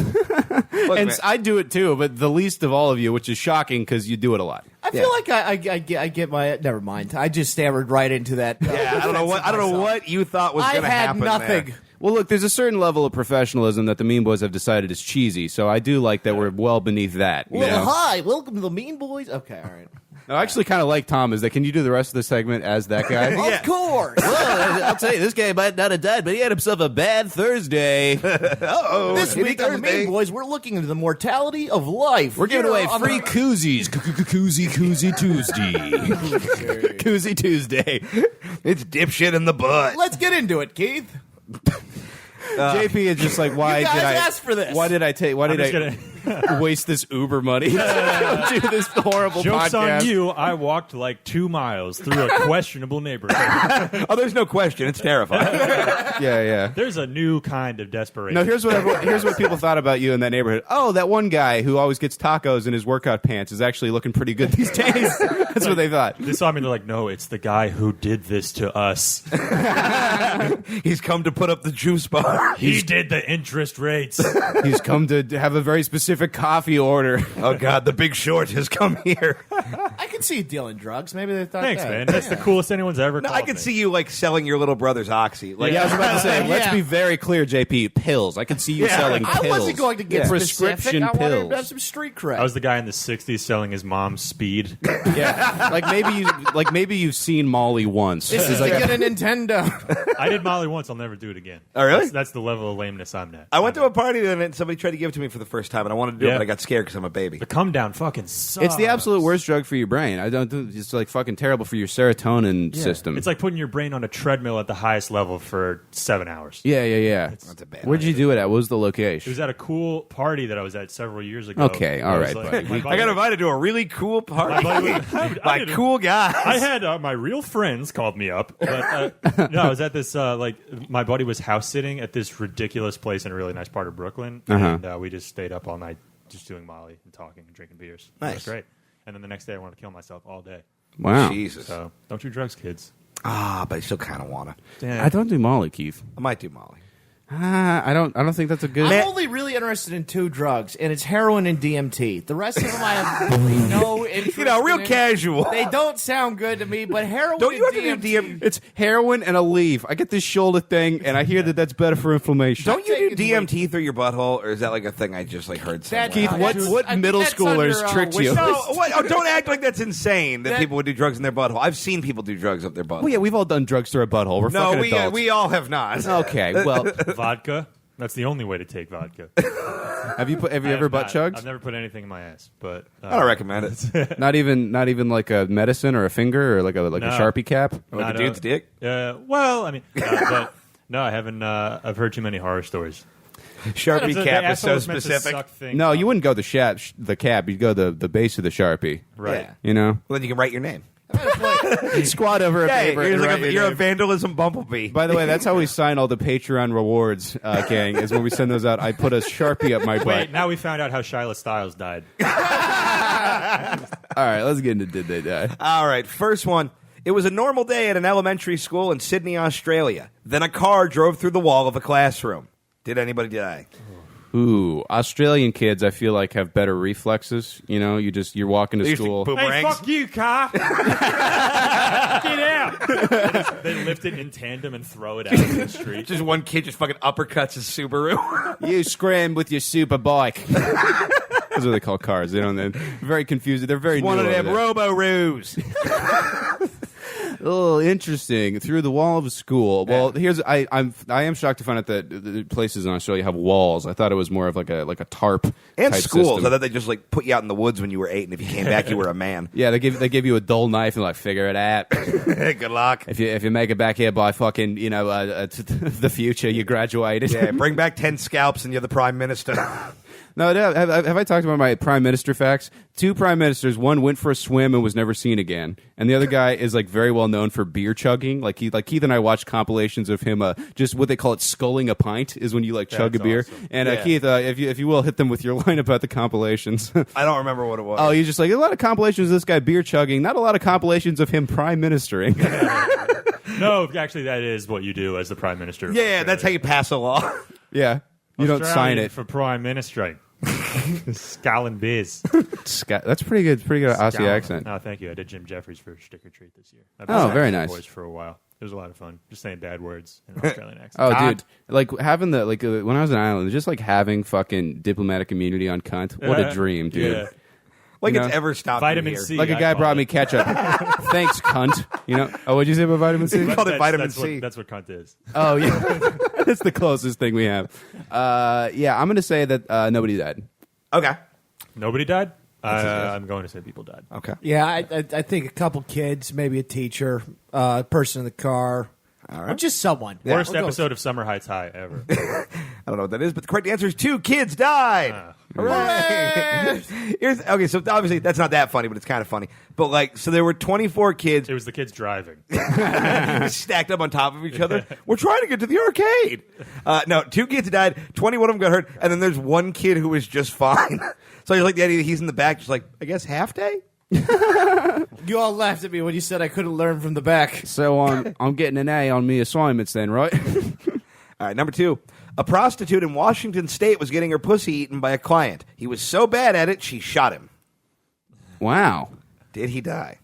Look, And man. I do it too, but the least of all of you, which is shocking because you do it a lot. I feel like I get my. Never mind. I just stammered right into that. Yeah, I don't know what you thought was going to happen. I had nothing. There. Well, look, there's a certain level of professionalism that the Mean Boys have decided is cheesy, so I do like that we're well beneath that. You know? Hi, welcome to the Mean Boys. Okay, all right. No, I actually kind of like Tom. Is that? Can you do the rest of the segment as that guy? Of course. Well, I'll tell you, this guy might not have died, but he had himself a bad Thursday. This week on the Mean Boys, we're looking into the mortality of life. We're giving away on free the- koozies. Koozie Tuesday. Koozie Tuesday. It's dipshit in the butt. Let's get into it, Keith. JP is just like, why You guys did I asked for this. Why did I take? Why I'm did just I? gonna, waste this Uber money to do this horrible Joke's podcast. on you. I walked like 2 miles through a questionable neighborhood. Oh, there's no question. It's terrifying. Yeah. There's a new kind of desperation. No, here's what people thought about you in that neighborhood. Oh, that one guy who always gets tacos in his workout pants is actually looking pretty good these days. That's what they thought. They saw me and they're like, no, it's the guy who did this to us. He's come to put up the juice bar. He did the interest rates. He's come to have a very specific coffee order. Oh, God, the Big Short has come here. I can see you dealing drugs. Maybe they thought Thanks, that. man. That's the coolest anyone's ever No, called I could me. see you, like, selling your little brother's Oxy. Like, Yeah, I was about to say, let's Yeah. be very clear, JP. Pills. I could see you selling I pills. wasn't going to get prescription specific. I wanted him pills. to have some street cred. I was the guy in the 60s selling his mom's speed. Yeah, like maybe you've seen Molly once. This is like to get a Nintendo. I did Molly once. I'll never do it again. Oh, really? That's the level of lameness I'm at. I went to a party and somebody tried to give it to me for the first time, and I wanted to do it, Yeah. but I got scared because I'm a baby. The come down fucking sucks. it's the absolute worst drug for your brain. I don't think it's like fucking terrible for your serotonin system. It's like putting your brain on a treadmill at the highest level for 7 hours. yeah. That's a bad Where'd you do it at? What was the It location? was at a cool party that I was at several years ago. Okay, all I was right, like- buddy. my I got invited to a really cool party I by didn't- cool guys. I had my real friends called me up. But, no, I was at this, my buddy was house sitting at this ridiculous place in a really nice part of Brooklyn. And we just stayed up all night just doing Molly and talking and drinking beers. It Nice. was great. And then the next day I wanted to kill myself all day. Wow. Jesus. So don't do drugs, kids. But I still kind of want to. I don't do Molly, Keith. I might do Molly. I don't think that's a good. I'm only really interested in 2 drugs, and it's heroin and DMT. The rest of them I have really no interest You know, real in. casual. They don't sound good to me, but heroin Don't you have and to do DMT. It's heroin and a leaf. I get this shoulder thing, and I hear that that's better for inflammation. Don't you do taking DMT through your butthole, or is that like a thing I just like heard somewhere? That- Keith, what I think middle that's schoolers under, tricked you? wish No, list. what? Oh, don't act like that's insane that That- people would do drugs in their butthole. I've seen people do drugs up their butthole. Well, yeah, we've all done drugs through our butthole. We're no, fucking adults. we all have not. Okay, well, Vodka? That's the only way to take vodka. have you I ever have butt not. chugged? I've never put anything in my ass, but I don't recommend it. Not even like a medicine or a finger or like a No. Sharpie cap. Like Not a dude's dick. Well, I mean, but no, I haven't. I've heard too many horror stories. Sharpie The cap is asshole so meant to specific. suck things No, up. you wouldn't go the cap. You'd go the base of the Sharpie. Right. Yeah. You know, Well, then you can write your name. squad over a Hey, paper. you're, and like write your you're a name. Vandalism Bumblebee. By the way, that's how we sign all the Patreon rewards, gang. Is when we send those out. I put a Sharpie up my butt. Wait, now we found out how Shyla Styles died. All right, let's get into Did They Die? All right, first one. It was a normal day at an elementary school in Sydney, Australia. Then a car drove through the wall of a classroom. Did anybody die? Ooh, Australian kids, I feel like have better reflexes. You know, you're walking to They used to school. boomerangs. Hey, fuck you, car! Get out! They lift it in tandem and throw it out into the street. Just one kid just fucking uppercuts his Subaru. You scram with your super bike. That's what they call cars. They don't. They're very confused. They're very One new of them over there. robo-roos. Oh, interesting. Through the wall of a school. Well, I am shocked to find out that the places in Australia have walls. I thought it was more of like a tarp And type schools. system. I thought they just like put you out in the woods when you were 8, and if you came back, you were a man. Yeah, they give you a dull knife and like figure it out. Good luck. If you make it back here by fucking the future, you graduated. Yeah, bring back 10 scalps, and you're the prime minister. No, have I talked about my prime minister facts? 2 prime ministers. One went for a swim and was never seen again, and the other guy is like very well known for beer chugging. Like Keith and I watched compilations of him just what they call it sculling a pint is when you like chug That's a beer. awesome. And Yeah. Keith, if you will, hit them with your line about the compilations. I don't remember what it was. Oh, he's just like a lot of compilations of this guy beer chugging, not a lot of compilations of him prime ministering. No, actually, that is what you do as the prime minister. of yeah, that's how Australia. you pass a law. Yeah, you don't sign Australian it. for prime minister. Scallon Biz. That's pretty good. Pretty good Aussie accent. Oh, thank you. I did Jim Jeffries for stick or treat this year. I've Oh, been very saying nice. Boys for a while. It was a lot of fun. Just saying bad words in an Australian accent. Oh, Cunt. dude! Like having the when I was in Ireland, just like having fucking diplomatic immunity on cunt. What a dream, dude! Yeah. Like You it's know? ever stopped Vitamin me here. C. Like a I guy call brought it. me ketchup. Thanks, cunt. You know? Oh, what'd you say about vitamin C? Called it vitamin that's C. That's what cunt is. Oh, yeah. That's the closest thing we have. Yeah, I'm gonna say that nobody died. Okay. Nobody died? I'm going to say people died. Okay. Yeah, I think a couple kids, maybe a teacher, a person in the car, or just someone. Worst We'll go- episode of Summer Heights High ever. I don't know what that is, but the correct answer is 2 kids died. Hooray! Okay, so obviously that's not that funny, but it's kind of funny. But like, so there were 24 kids It was the kids driving. stacked up on top of each other. We're trying to get to the arcade. No, 2 kids died. 21 of them got hurt, and then there's 1 kid who was just fine. So I like the idea that he's in the back, just like, I guess half day. You all laughed at me when you said I couldn't learn from the back. So I'm getting an A on me assignments then, right? All right, number 2. A prostitute in Washington State was getting her pussy eaten by a client. He was so bad at it, she shot him. Wow. Did he die?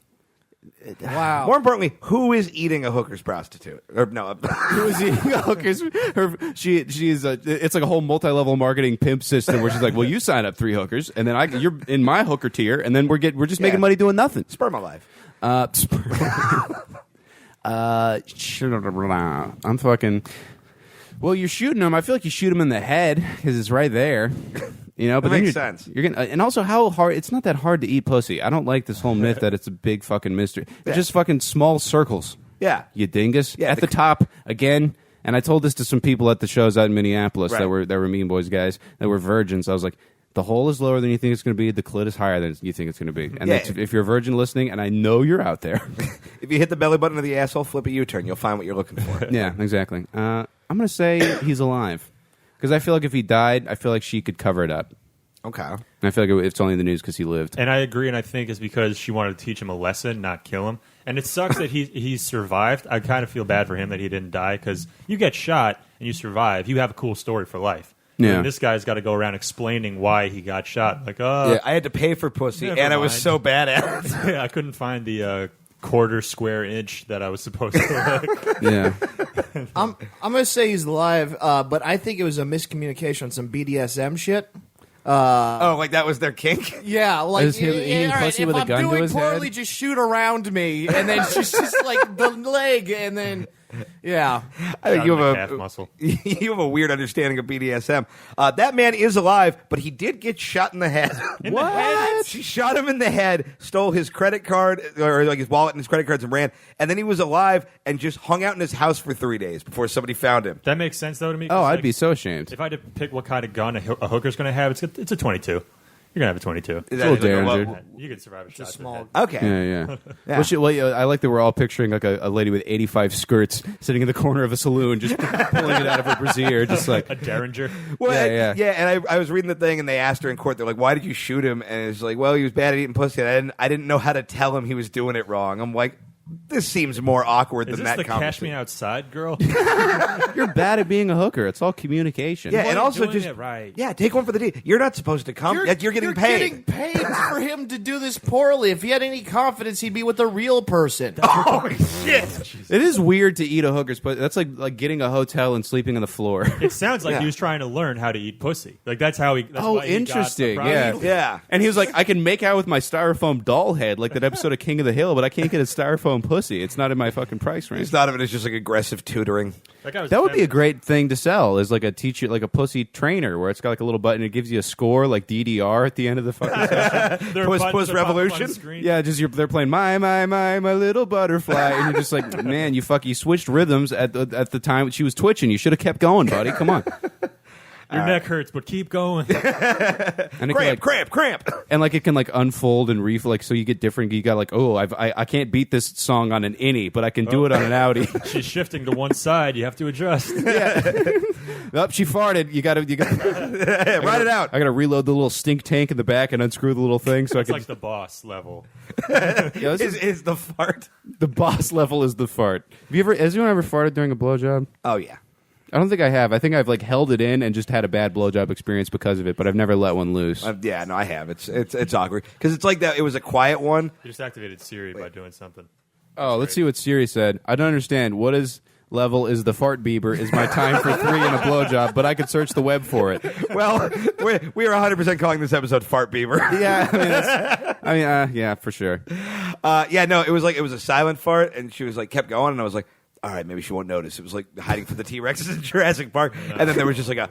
Wow. More importantly, who is eating a hooker's prostitute? Or no, Who is eating hookers? She's it's like a whole multi-level marketing pimp system where she's like, well, you sign up 3 hookers, and then you're in my hooker tier, and then we're just making money doing nothing. sperm alive. I'm fucking. Well, you're shooting him. I feel like you shoot him in the head because it's right there. You know, but That then makes sense. You're gonna, and also how hard? It's not that hard to eat pussy. I don't like this whole myth that it's a big fucking mystery. It's just fucking small circles. Yeah. You dingus. Yeah, At the top again. And I told this to some people at the shows out in Minneapolis Right. that were Mean Boys guys that were virgins. I was like, the hole is lower than you think it's going to be. The clit is higher than you think it's going to be. And Yeah. that's, if you're a virgin listening, and I know you're out there. If you hit the belly button of the asshole, flip a U-turn. You'll find what you're looking for. Yeah, exactly. I'm going to say he's alive. Because I feel like if he died, I feel like she could cover it up. Okay. And I feel like it's only in the news because he lived. And I agree, and I think it's because she wanted to teach him a lesson, not kill him. And it sucks that he survived. I kind of feel bad for him that he didn't die, because you get shot and you survive, you have a cool story for life. Yeah. And this guy's got to go around explaining why he got shot. Like, Yeah, I had to pay for pussy, Never and I was mind. so bad at it. yeah, I couldn't find the quarter square inch that I was supposed to. Yeah. I'm gonna say he's alive, but I think it was a miscommunication on some BDSM shit. Oh, like that was their kink? Yeah, like Is he eating all right, pussy if with a I'm gun to doing his poorly, head? just shoot around me, and then just like the leg, and then yeah. I think you have calf a muscle. you have a weird understanding of BDSM. That man is alive, but he did get shot in the head. What? She shot him in the head, stole his credit card or like his wallet and his credit cards and ran. And then he was alive and just hung out in his house for 3 days before somebody found him. That makes sense, though, to me. 'cause, Oh, I'd like, be so ashamed. If I had to pick what kind of gun a hooker's going to have, it's a 22. You're going to have a 22. Is Little like a Derringer. what- You can survive a shot. small- Okay. Yeah. Yeah. Well, I like that we're all picturing like a lady with 85 skirts sitting in the corner of a saloon, just pulling it out of her brassiere, just like. A Derringer. Well, Yeah. and I was reading the thing, and they asked her in court. They're like, "Why did you shoot him?" And it's like, "Well, he was bad at eating pussy. And I didn't know how to tell him he was doing it wrong." I'm like, "This seems more awkward Is than this that." the Cash conversation. Me Outside girl? You're bad at being a hooker. It's all communication. Yeah, Well, and you're also doing just it right. yeah, take one for the D. You're not supposed to come. You're getting paid. Getting paid for him to do this poorly. If he had any confidence, he'd be with a real person. Oh shit! It is weird to eat a hooker's, but that's like getting a hotel and sleeping on the floor. It sounds like Yeah. he was trying to learn how to eat pussy. Like that's how he. That's Oh, why he got the interesting. prize. Yeah. And he was like, I can make out with my styrofoam doll head, like that episode of King of the Hill, but I can't get a styrofoam pussy. It's not in my fucking price range. It's not of it. It's just like aggressive tutoring. That guy was That would be a feminist. great thing to sell, is like a teacher, like a pussy trainer, where it's got like a little button. It gives you a score, like DDR, at the end of the fucking session. There are Puss buttons Puss that pop up on the Revolution? screen. Yeah, just they're playing my little butterfly, and you're just like, man, you switched rhythms at the time she was twitching. You should have kept going, buddy. Come on. Your neck hurts, but keep going. And it can, Cramp. and like it can like unfold and like so you get different. You got like, oh, I can't beat this song on an innie, but I can do it on an Audi. She's shifting to one side. You have to adjust. Nope, she farted. You got to Ride it out. I got to reload the little stink tank in the back and unscrew the little thing so It's I like can. the boss level. Yeah, this is- Is the fart? the boss level is the fart. Has anyone ever farted during a blowjob? Oh yeah. I don't think I have. I think I've like held it in and just had a bad blowjob experience because of it, but I've never let one loose. Yeah, no, I have. It's awkward because it's like that. It was a quiet one. You just activated Siri by doing something. Oh, let's see what Siri said. I don't understand. What is level is the fart Bieber is my time for 3 in a blowjob, but I could search the web for it. Well, we are 100% calling this episode "Fart Beaver." Yeah, yeah, for sure. Yeah, no, it was a silent fart, and she was like kept going, and I was like, all right, maybe she won't notice. It was like hiding from the T-Rexes in Jurassic Park, and then there was just like a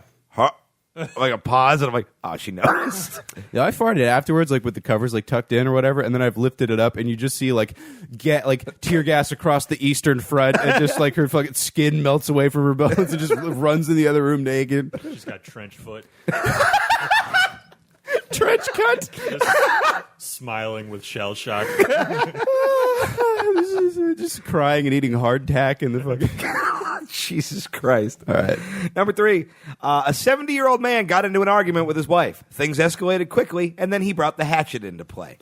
pause, and I'm like, oh, she noticed. Yeah, I farted afterwards, like with the covers like tucked in or whatever, and then I've lifted it up, and you just see like tear gas across the eastern front, and just like her fucking skin melts away from her bones, and just runs in the other room naked. She's got trench foot. trench coat. Smiling with shell shock. Just crying and eating hardtack in the fucking. Jesus Christ. All right. Number 3, a 70-year-old man got into an argument with his wife. Things escalated quickly, and then he brought the hatchet into play.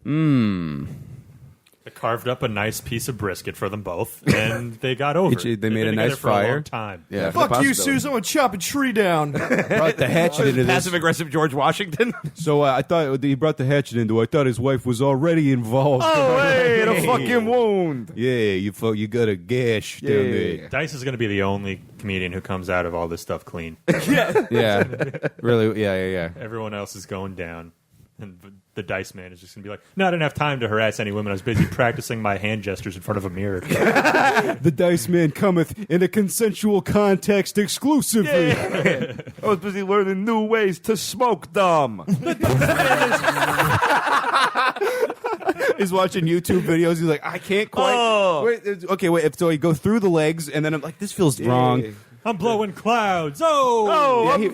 They carved up a nice piece of brisket for them both, and they got over it. They They've made been a nice together for a fire. long time. Yeah. Fuck you, Suze. I'm gonna chop a tree down. Brought the hatchet into this. Passive-aggressive George Washington. So I thought he brought the hatchet into. I thought his wife was already involved. Oh, hey, a fucking wound. Yeah, you got a gash down there. Dice is going to be the only comedian who comes out of all this stuff clean. Yeah, really. Yeah. Everyone else is going down. And the Dice man is just going to be like, no, I didn't have time to harass any women. I was busy practicing my hand gestures in front of a mirror. The Dice Man cometh in a consensual context exclusively. I was busy learning new ways to smoke them. He's watching YouTube videos. He's like, I can't quite. Wait. So he go through the legs, and then I'm like, this feels wrong. I'm blowing clouds. I'm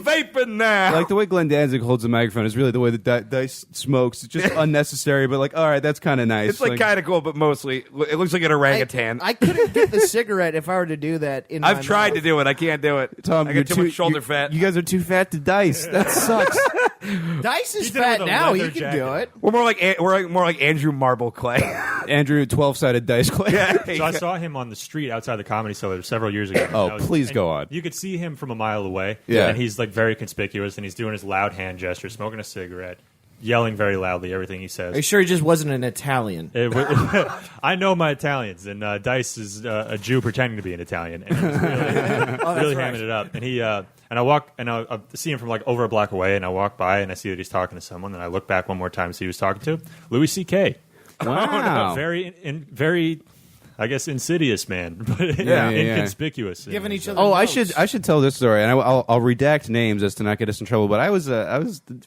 vaping now. Like the way Glenn Danzig holds the microphone is really the way that Dice smokes. It's just unnecessary, but like, all right, that's kind of nice. It's like kind of cool, but mostly it looks like an orangutan. I couldn't get the cigarette if I were to do that. I've tried to do it. I can't do it. Tom, I you're got too much shoulder fat. You guys are too fat to dice. That sucks. Dice is He did it fat with a now. leather He can jacket. do it. We're more like Andrew Marble Clay. Andrew, 12-sided dice clay. So I saw him on the street outside the Comedy Cellar several years ago. Oh, please go on. You could see him from a mile away. Yeah. And he's like very conspicuous, and he's doing his loud hand gesture, smoking a cigarette, yelling very loudly everything he says. Are you sure he just wasn't an Italian? I know my Italians, and Dice is a Jew pretending to be an Italian, and he was really hamming it up. And he and I walk, and I see him from like over a block away, and I walk by, and I see that he's talking to someone, and I look back one more time to see who he's talking to. Louis C.K. Wow. A very, I guess, insidious man, but Yeah. inconspicuous. Giving each other. Oh, I notes. should tell this story, and I'll redact names as to not get us in trouble. But I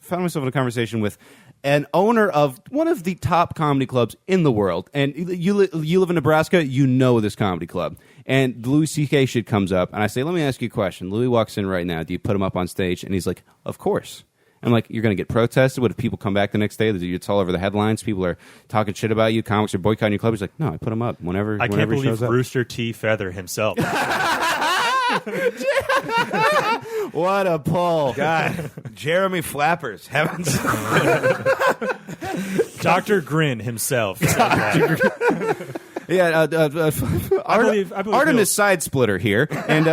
found myself in a conversation with an owner of one of the top comedy clubs in the world, and you live in Nebraska, you know this comedy club. And Louis C.K. shit comes up, and I say, "Let me ask you a question." Louis walks in right now. Do you put him up on stage? And he's like, "Of course." I'm like, you're going to get protested? What if people come back the next day? It's all over the headlines. People are talking shit about you. Comics are boycotting your club. He's like, no, I put him up whenever I can't he shows believe up. Rooster T. Feather himself. What a pull. God, Jeremy Flappers, heavens. Dr. Grin himself. Yeah, believe Artemis Side Splitter here. And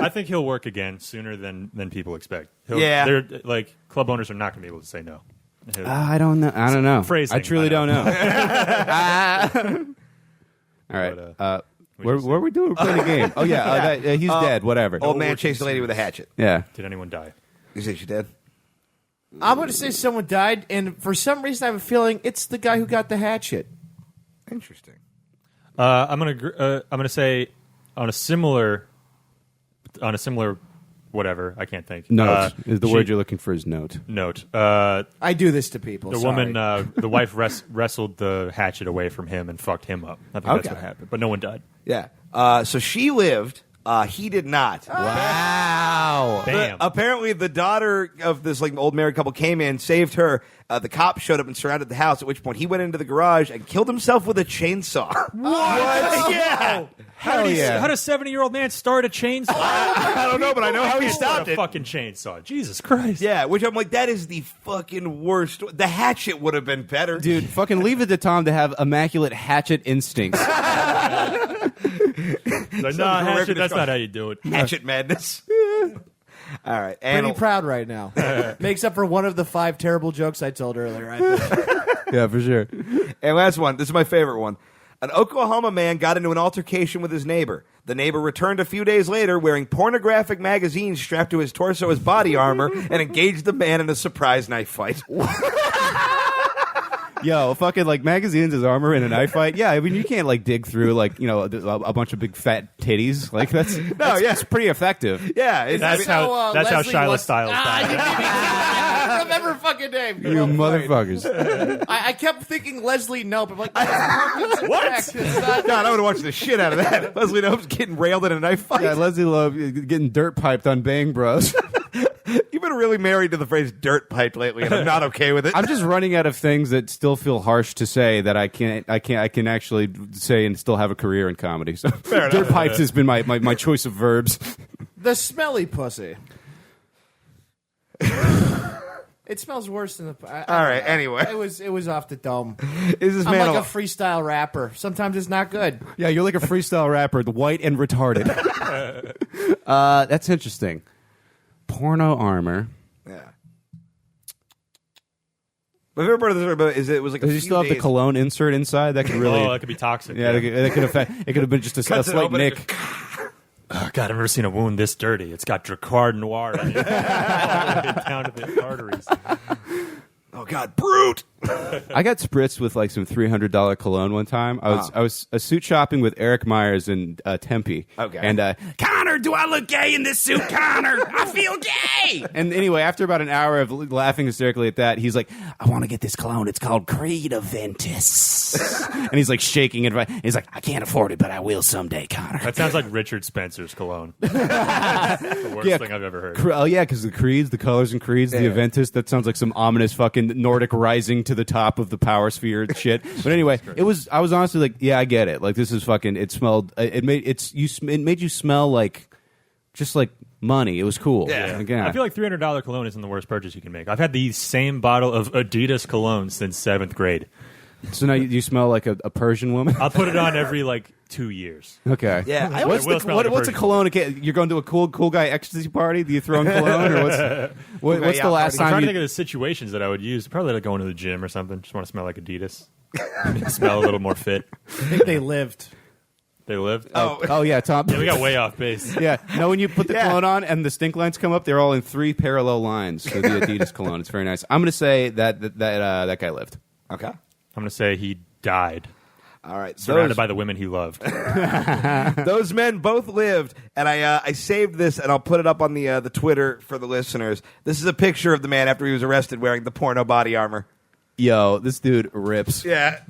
I think he'll work again sooner than people expect. Yeah. They're like club owners are not going to be able to say no. I don't know. Phrasing, I truly I don't know. know. All right. But, what are we doing? We're playing a game. Oh, yeah. He's dead. Whatever. Old man chased a lady with a hatchet. Yeah. Did anyone die? You say she did? I'm going to say someone died, and for some reason I have a feeling it's the guy who got the hatchet. Interesting. I'm gonna say on a similar whatever, I can't think. Note. The word you're looking for is note. Note. I do this to people. The sorry. woman, the wife wrestled the hatchet away from him and fucked him up. I think that's Okay. what happened. But no one died. Yeah. So she lived. He did not. Wow. Bam. Apparently, the daughter of this like old married couple came in, saved her. The cops showed up and surrounded the house. At which point, he went into the garage and killed himself with a chainsaw. What? Yeah. How does a 70-year-old man start a chainsaw? I don't know, but I know how he stopped a it. fucking chainsaw. Jesus Christ. Yeah, which I'm like, that is the fucking worst. The hatchet would have been better. Dude, fucking leave it to Tom to have immaculate hatchet instincts. Like, no, hatchet, that's not how you do it. Hatchet madness. All right. Pretty proud right now. Makes up for one of the 5 terrible jokes I told earlier. I think. Yeah, for sure. And last one. This is my favorite one. An Oklahoma man got into an altercation with his neighbor. The neighbor returned a few days later wearing pornographic magazines strapped to his torso as body armor and engaged the man in a surprise knife fight. Yo, fucking like magazines as armor in a knife fight. Yeah, I mean you can't like dig through like a bunch of big fat titties. Like it's pretty effective. Yeah, That's how Leslie Shyla wants- Styles died. I don't remember her fucking name. You motherfuckers. I kept thinking Leslie Knope. I'm like, what? God, I would have watched the shit out of that. Leslie Knope's getting railed in a knife fight. Yeah, Leslie Love getting dirt piped on Bang Bros. You've been really married to the phrase "dirt pipe" lately, and I'm not okay with it. I'm just running out of things that still feel harsh to say that I can actually say and still have a career in comedy. So dirt pipes has been my choice of verbs. The smelly pussy. It smells worse than the. All right. Anyway, it was off the dome. Is this I'm man like a freestyle rapper. Sometimes it's not good. Yeah, you're like a freestyle rapper, the white and retarded. That's interesting. Porno armor. Yeah. My favorite part of this about is it was like. Does he still have the cologne insert inside? That could really. Oh, that could be toxic. Yeah, that could affect. It could have been just a slight nick. Oh, God, I've never seen a wound this dirty. It's got Dracard Noir in it. Down to the arteries. Oh God, brute! I got spritzed with like some $300 cologne one time. I was suit shopping with Eric Myers in Tempe. Okay. And Connor, do I look gay in this suit, Connor? I feel gay. And anyway, after about an hour of laughing hysterically at that, he's like, I want to get this cologne. It's called Creed Aventus. And he's like shaking it. He's like, I can't afford it, but I will someday, Connor. That sounds like Richard Spencer's cologne. The worst thing I've ever heard. Oh yeah, because the creeds, the colors and creeds, the Aventus. That sounds like some ominous fucking Nordic rising to the top of the power sphere shit. But anyway, I was honestly like, yeah, I get it. Like this is fucking. It smelled. It made you smell like just like money. It was cool. Yeah. Again, I feel like $300 cologne isn't the worst purchase you can make. I've had the same bottle of Adidas cologne since 7th grade. So now you smell like a Persian woman. I'll put it on every 2 years. Okay. Yeah. What's What's a cologne? You're going to a cool guy ecstasy party? Do you throw in cologne, or what's the last I'm time? trying to think of the situations that I would use. Probably like going to the gym or something. Just want to smell like Adidas. Smell a little more fit. I think they lived. They lived. Oh yeah, Tom. Yeah, we got way off base. Yeah. No, when you put the cologne on and the stink lines come up, they're all in 3 parallel lines for the Adidas cologne. It's very nice. I'm going to say that guy lived. Okay. I'm going to say he died. All right. Surrounded by the women he loved. Those men both lived, and I saved this, and I'll put it up on the Twitter for the listeners. This is a picture of the man after he was arrested wearing the porno body armor. Yo, this dude rips. Yeah.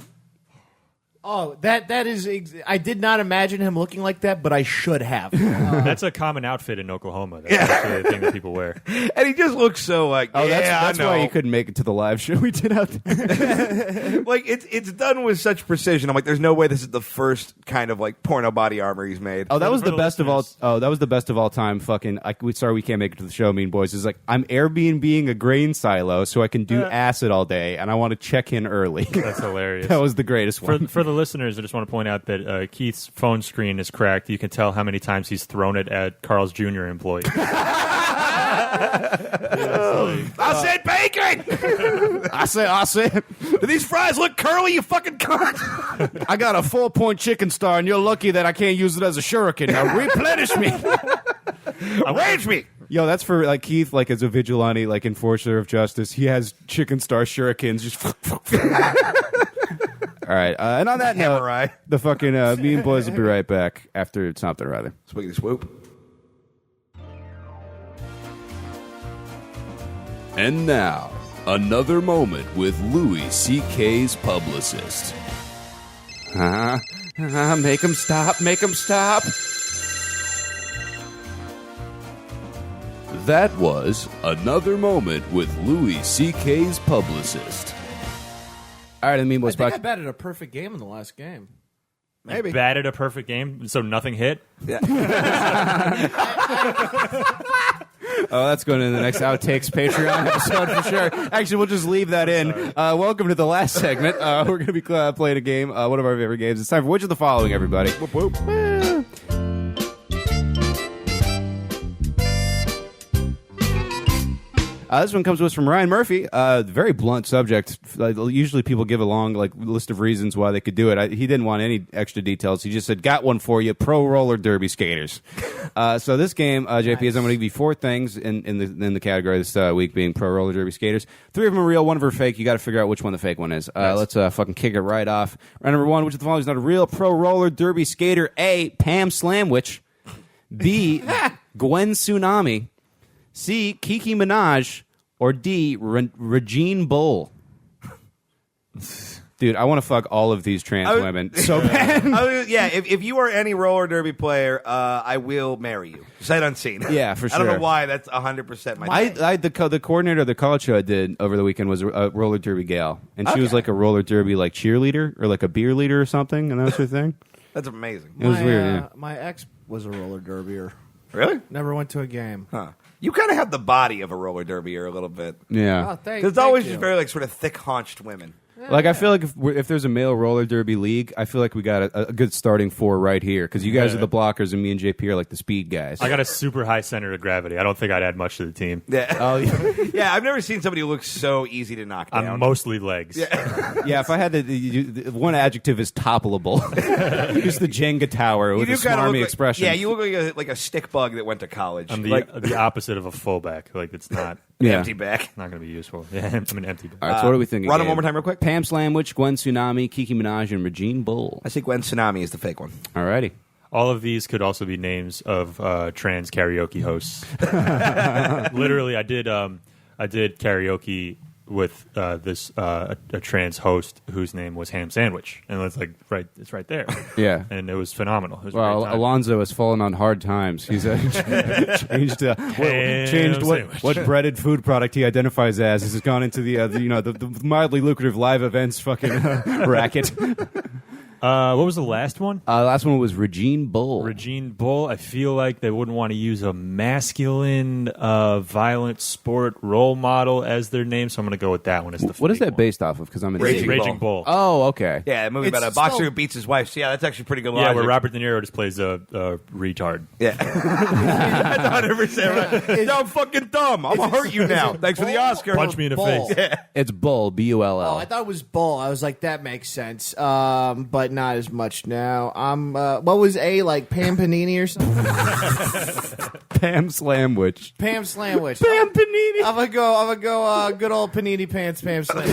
Oh, that is. I did not imagine him looking like that, but I should have. That's a common outfit in Oklahoma. That's actually a thing that people wear. And he just looks so like, Oh, yeah, that's I know. why you couldn't make it to the live show we did out there. Like it's done with such precision. I'm like, there's no way this is the first kind of like porno body armor he's made. Oh, that was For the the best of all. listeners. Oh, that was the best of all time. Fucking. Sorry, we can't make it to the show. Mean Boys is like, I'm Airbnb-ing a grain silo so I can do acid all day, and I want to check in early. That's hilarious. That was the greatest one. For the listeners, I just want to point out that Keith's phone screen is cracked. You can tell how many times he's thrown it at Carl's Jr. employee. I said bacon. I said, Do these fries look curly? You fucking cunt. I got a 4-point chicken star, and you're lucky that I can't use it as a shuriken. Now replenish me. Arrange me. Yo, that's for like Keith, like as a vigilante, like enforcer of justice. He has chicken star shurikens. Just. All right, and on that note, Samurai. the fucking Mean Boys will be right back after something or other. Swiggity swoop. And now, another moment with Louis C.K.'s publicist. Make him stop, make him stop. That was another moment with Louis C.K.'s publicist. All right, the Mean I Boys think I back. batted a perfect game in the last game. Maybe. Batted a perfect game, so nothing hit. Oh, that's going in the next Outtakes Patreon episode for sure. Actually, we'll just leave that in. Welcome to the last segment. We're going to be playing a game, one of our favorite games. It's time for Which of the Following, everybody. Whoop, whoop. This one comes to us from Ryan Murphy. Very blunt subject. Usually people give a long list of reasons why they could do it. He didn't want any extra details. He just said, got one for you, pro roller derby skaters. So this game, JP, is I'm going to give you 4 things in the category this week being pro roller derby skaters. 3 of them are real, 1 of them are fake. You got to figure out which one the fake one is. Let's fucking kick it right off. Round number 1, which of the following is not a real pro roller derby skater? A, Pam Slamwich. B, Gwen Tsunami. C, Kiki Minaj. Or D, Regine Bull. Dude, I want to fuck all of these trans women so bad. If you are any roller derby player, I will marry you. Sight unseen. Yeah, for I don't sure. know why. That's 100% my The coordinator of the college show I did over the weekend was a roller derby gal, and she was like a roller derby like cheerleader or like a beer leader or something, and that sort of thing. That's amazing. It was weird. Yeah. My ex was a roller derbier. Really? Never went to a game. Huh. You kind of have the body of a roller derbier a little bit. Yeah. Oh, thank It's always you. just very like sort of thick-haunched women. Like I feel like if there's a male roller derby league, I feel like we got a good starting four right here because you guys are the blockers and me and JP are like the speed guys. I got a super high center of gravity. I don't think I'd add much to the team. Yeah. Oh yeah. Yeah, I've never seen somebody who looks so easy to knock down. I'm mostly legs. Yeah, if I had one adjective is toppleable. Use the Jenga tower with a smarmy expression. Yeah, you look like a stick bug that went to college. I'm like the opposite of a fullback. Like it's not empty back. not going to be useful. Yeah, I'm an empty back. All right, so what are we thinking? Run them one more time real quick. Pam Slamwich, Gwen Tsunami, Kiki Minaj, and Regine Bull. I think Gwen Tsunami is the fake one. Alrighty. All of these could also be names of trans karaoke hosts. Literally, I did karaoke with a trans host whose name was Ham Sandwich, and it's like it's right there. Yeah. And it was phenomenal. It was a Well, great time. Alonzo has fallen on hard times. He's changed what breaded food product he identifies as. He's gone into the mildly lucrative live events fucking racket. What was the last one? Last one was Regine Bull. Regine Bull. I feel like they wouldn't want to use a masculine, violent sport role model as their name, so I'm going to go with that one as the What is fake that one. based off of? Because I'm an Raging idiot. Raging Bull. Oh, okay. Yeah, a movie It's about a boxer still- who beats his wife. So yeah, that's actually pretty good Yeah, logic. where Robert De Niro just plays a retard. Yeah. That's 100% right. No, I'm fucking dumb. I'm going to hurt you now. Thanks for the Oscar. Punch me in the Bull. face. It's Bull, Bull. Oh, I thought it was Bull. I was like, that makes sense, but not as much now. What was A, like Pam Panini or something? Pam Slamwich. Pam Slamwich. Pam Panini. I'm gonna go. Good old Panini Pants Pam Slamwich.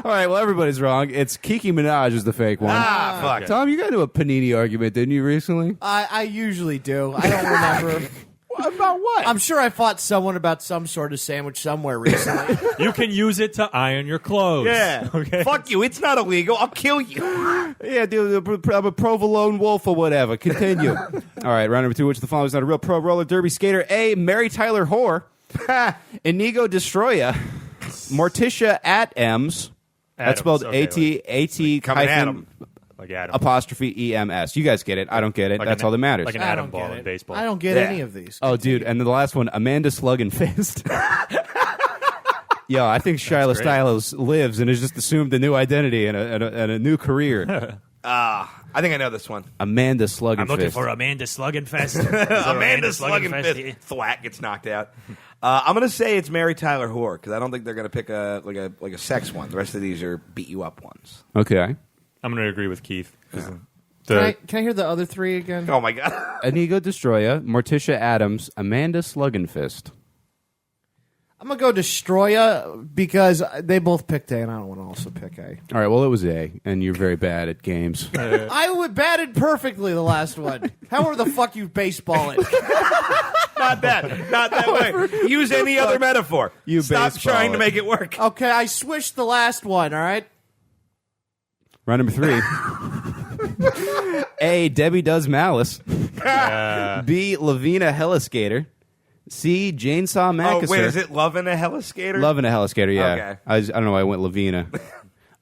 All right, well, everybody's wrong. It's Kiki Minaj is the fake one. Ah, fuck. Tom, you got into a Panini argument, didn't you, recently? I usually do. I don't remember. About what? I'm sure I fought someone about some sort of sandwich somewhere recently. You can use it to iron your clothes. Yeah. Okay. Fuck you. It's not illegal. I'll kill you. Yeah, dude, I'm a provolone wolf or whatever. Continue. All right, round number 2. Which of the following is not a real pro roller derby skater? A, Mary Tyler Hoare. Inigo Destroya. Morticia Adams. That's spelled Okay, A-T Coming at 'em. like Adam. apostrophe E-M-S. You guys get it. I don't get it. Like That's an- all that matters. Like an I atom don't ball get in it. baseball. I don't get any of these. Oh, dude, and then the last one, Amanda Slug and Fist. Yo, I think Shyla great. Styles lives and has just assumed a new identity and a new career. I think I know this one. Amanda Slug and I'm looking Fist. for Amanda Sluggenfest. Amanda slugging fist. Thwack gets knocked out. I'm going to say it's Mary Tyler Hoare because I don't think they're going to pick a sex one. The rest of these are beat you up ones. Okay. I'm going to agree with Keith. 'Cause Can I hear the other three again? Oh my god. Inigo Destroya, Morticia Adams, Amanda Slug and Fist. I'm gonna go Destroya because they both picked A, and I don't want to also pick A. All right, well, it was A, and you're very bad at games. I batted perfectly the last one. However the fuck you baseball it? Not that. Not that way. Use any other metaphor. You Stop baseball trying to it. make it work. Okay, I switched the last one. All right. Round number 3. A, Debbie Does Malice. B, Lavina Heliskater. C, Jane Saw Oh, Macaster. wait, is it Lovin' a Heliskater? Loving a Heliskater, yeah. Okay. I don't know why I went Lavina.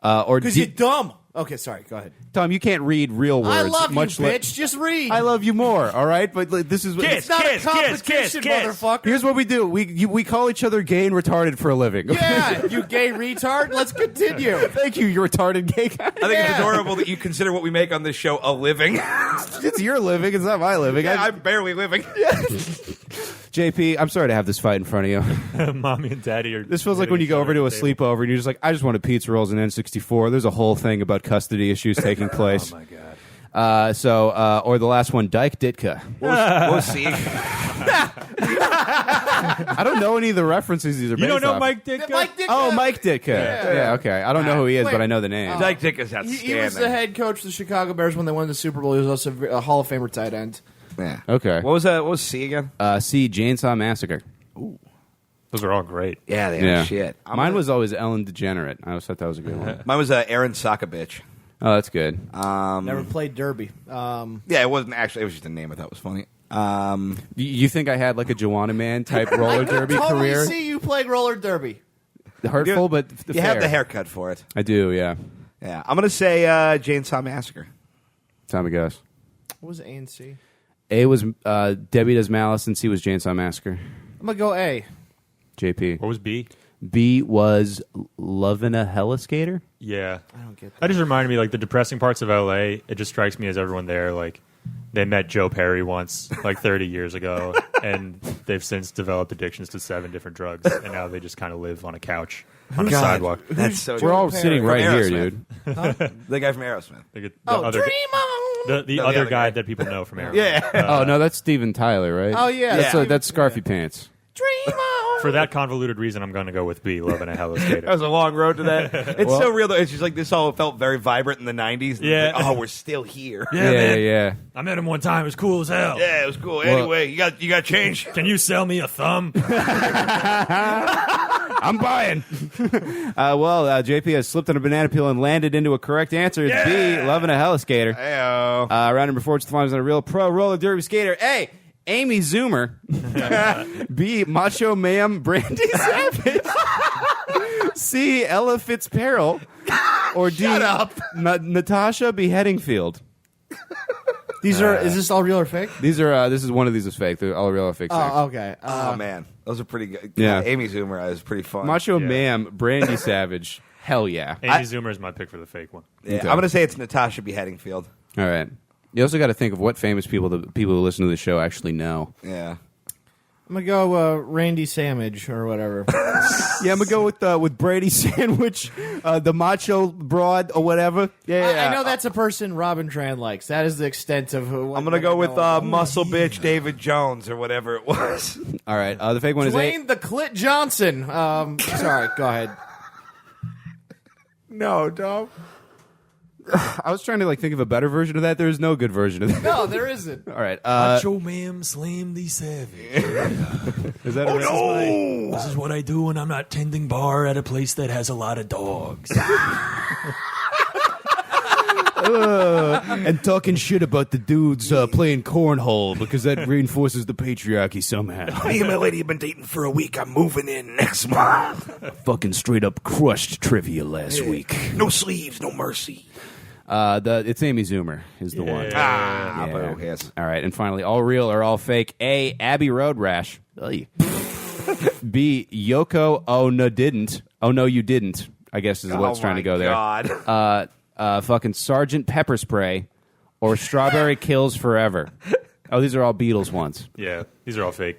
Or Because D- you're dumb. Okay, sorry. Go ahead. Tom, you can't read real words. I love you, much bitch. Just read. I love you more, all right? But like, this is what... It's not a competition, motherfucker. Here's what we do. We call each other gay and retarded for a living. Yeah, you gay retard. Let's continue. Thank you, you retarded gay guy. I think it's adorable that you consider what we make on this show a living. It's your living. It's not my living. Yeah, I'm barely living. JP, I'm sorry to have this fight in front of you. Mommy and Daddy are. This feels like when you go over to a sleepover and you're just like, I just wanted pizza rolls and N64. There's a whole thing about custody issues taking place. Oh my god. Or the last one, Dyke Ditka. We'll see. I don't know any of the references these are You based don't know off. Mike Ditka? Mike Ditka. Oh, Mike Ditka. Yeah, okay. I don't know who he is, Wait. but I know the name. Dyke Dick is outstanding. He was the head coach of the Chicago Bears when they won the Super Bowl. He was also a Hall of Famer tight end. Yeah. Okay. What was C again? C, Chainsaw Massacre. Those are all great. Yeah, they Yeah. are shit. Mine was always Ellen DeGenerate. I always thought that was a good one. Mine was Aaron Sockabitch. Oh, that's good. Never played Derby. Yeah, it wasn't actually. It was just a name I thought was funny. You think I had like a Joanna Man type roller derby totally career? see you playing roller derby. Hurtful, but You fair. have the haircut for it. I do, yeah. Yeah, I'm gonna say Chainsaw Massacre. Time to guess. What was ANC? A was Debbie Does Malice, and C was Chainsaw Massacre. I'm gonna go A. JP. What was B? B was Lovin' a Heliskater. Yeah. I don't get that. That just reminded me, like, the depressing parts of L.A., it just strikes me as everyone there, like, they met Joe Perry once, like 30 years ago, and they've since developed addictions to 7 different drugs, and now they just kind of live on a couch on a sidewalk. That's so. We're all Perry. sitting right From here, Aerosmith. dude. The guy from Aerosmith. They get Oh, other, Dream On! the No, the other other guy guy. that people know from Aerosmith. Yeah. Oh, no, that's Steven Tyler, right? Oh, yeah. That's Scarfy Pants. Dream On! For that convoluted reason, I'm going to go with B, Loving a Hella Skater. That was a long road to that. It's so real though. It's just like this all felt very vibrant in the '90s. And Yeah. it's like, oh, we're still here. Yeah. I met him one time. It was cool as hell. Yeah, it was cool. Anyway, you got change. Can you sell me a thumb? I'm buying. JP has slipped on a banana peel and landed into a correct answer. It's B, Loving a Heliskater. Heyo. Round number 4, it's the finals on a real pro roller derby skater. A, Amy Zoomer. B, Macho Ma'am Brandy Savage. C, Ella Fitzgerald. Or D, Natasha Beheadingfield. These are. Is this all real or fake? These are. This is one of these is fake. They're all real or fake. Oh, okay. Oh man, those are pretty good. Yeah. Amy Zoomer is pretty fun. Macho Ma'am Brandy Savage. Hell yeah. Amy Zoomer is my pick for the fake one. Yeah, Okay. I'm gonna say it's Natasha Beheadingfield. All right. You also got to think of what famous people the people who listen to the show actually know. Yeah. I'm gonna go Randy Savage or whatever. Yeah, I'm gonna go with Brady Sandwich, the Macho Broad or whatever. Yeah, I know that's a person Robin Tran likes. That is the extent of who. I'm gonna go with Muscle Bitch David Jones or whatever it was. All right. The fake one is A. Dwayne the Clit Johnson. Sorry, go ahead. No, Dom. I was trying to think of a better version of that. There is no good version of that. No, there isn't. All right. Macho Man Slam the Savage. Is that a This is what I do when I'm not tending bar at a place that has a lot of dogs. and talking shit about the dudes playing cornhole because that reinforces the patriarchy somehow. Me and my lady have been dating for a week. I'm moving in next month. Fucking straight up crushed trivia last week. No sleeves, no mercy. It's Amy Zoomer is the one. Ah, Yeah. boo, yes. All right, and finally, all real or all fake? A, Abbey Road Rash. Ugh. B, Yoko Oh No Didn't. Oh No You Didn't, I guess is what's trying to go there. God. Fucking Sergeant Pepper Spray or Strawberry Kills Forever. Oh, these are all Beatles ones. Yeah, these are all fake.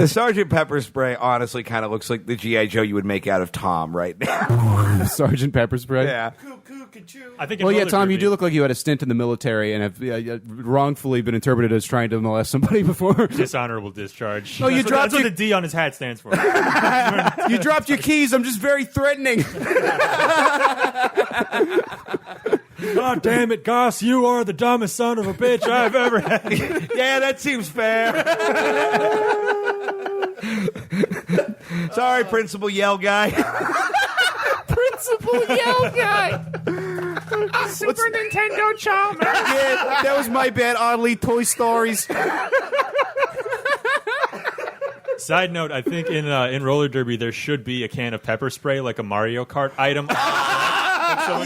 Sergeant Pepper Spray honestly kind of looks like the G.I. Joe you would make out of Tom right now. Sergeant Pepper Spray? Yeah. I think. In Well, yeah, roller Tom, you derby- do look like you had a stint in the military and have wrongfully been interpreted as trying to molest somebody before. dishonorable discharge. Oh, you That's what- dropped That's your- what the D on his hat stands for. You dropped your keys. I'm just very threatening. God damn it, Goss! You are the dumbest son of a bitch I've ever had. Yeah, that seems fair. Sorry, Principal Yell Guy. Principal Yell Guy. Super Nintendo Charmer. Yeah, that was my bad. Oddly, Toy Stories. Side note: I think in roller derby there should be a can of pepper spray, like a Mario Kart item.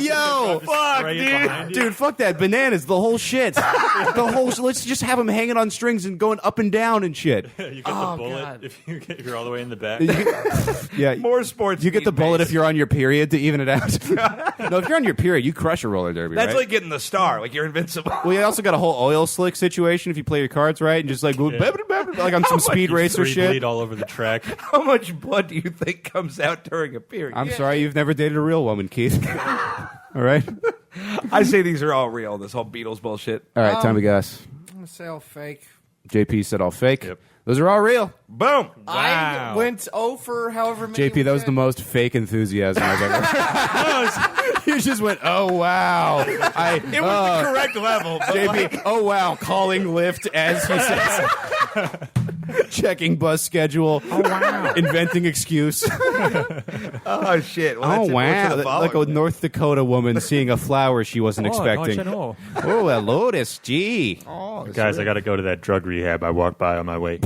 Yo, fuck, dude, fuck that. Bananas, the whole shit. Let's just have them hanging on strings and going up and down and shit. You get the bullet God. if you're all the way in the back. Yeah, More sports. you get the need bullet base. if you're on your period to even it out. No, if you're on your period, you crush a roller derby. That's right? like getting the star. Like you're invincible. Well, you also got a whole oil slick situation if you play your cards right and just like like on some speed racer Three shit. bleed all over the track. How much blood do you think comes out during a period? I'm sorry, you've never dated a real woman, Keith. All right, I say these are all real. This whole Beatles bullshit. all right. Time to guess. I'm gonna say all fake. JP said all fake. Yep. Those are all real. Boom. I went for however many. JP, that was the most fake enthusiasm I've ever heard. You just went, oh, wow. It was the correct level. but JP, oh, wow, calling lift as he says. Checking bus schedule. Oh, wow. Inventing excuse. Oh, shit. Well, Oh, wow. Like a one. North Dakota woman seeing a flower she wasn't expecting. Oh, Oh, a lotus. Gee. guys, I got to go to that drug rehab I walked by on my way.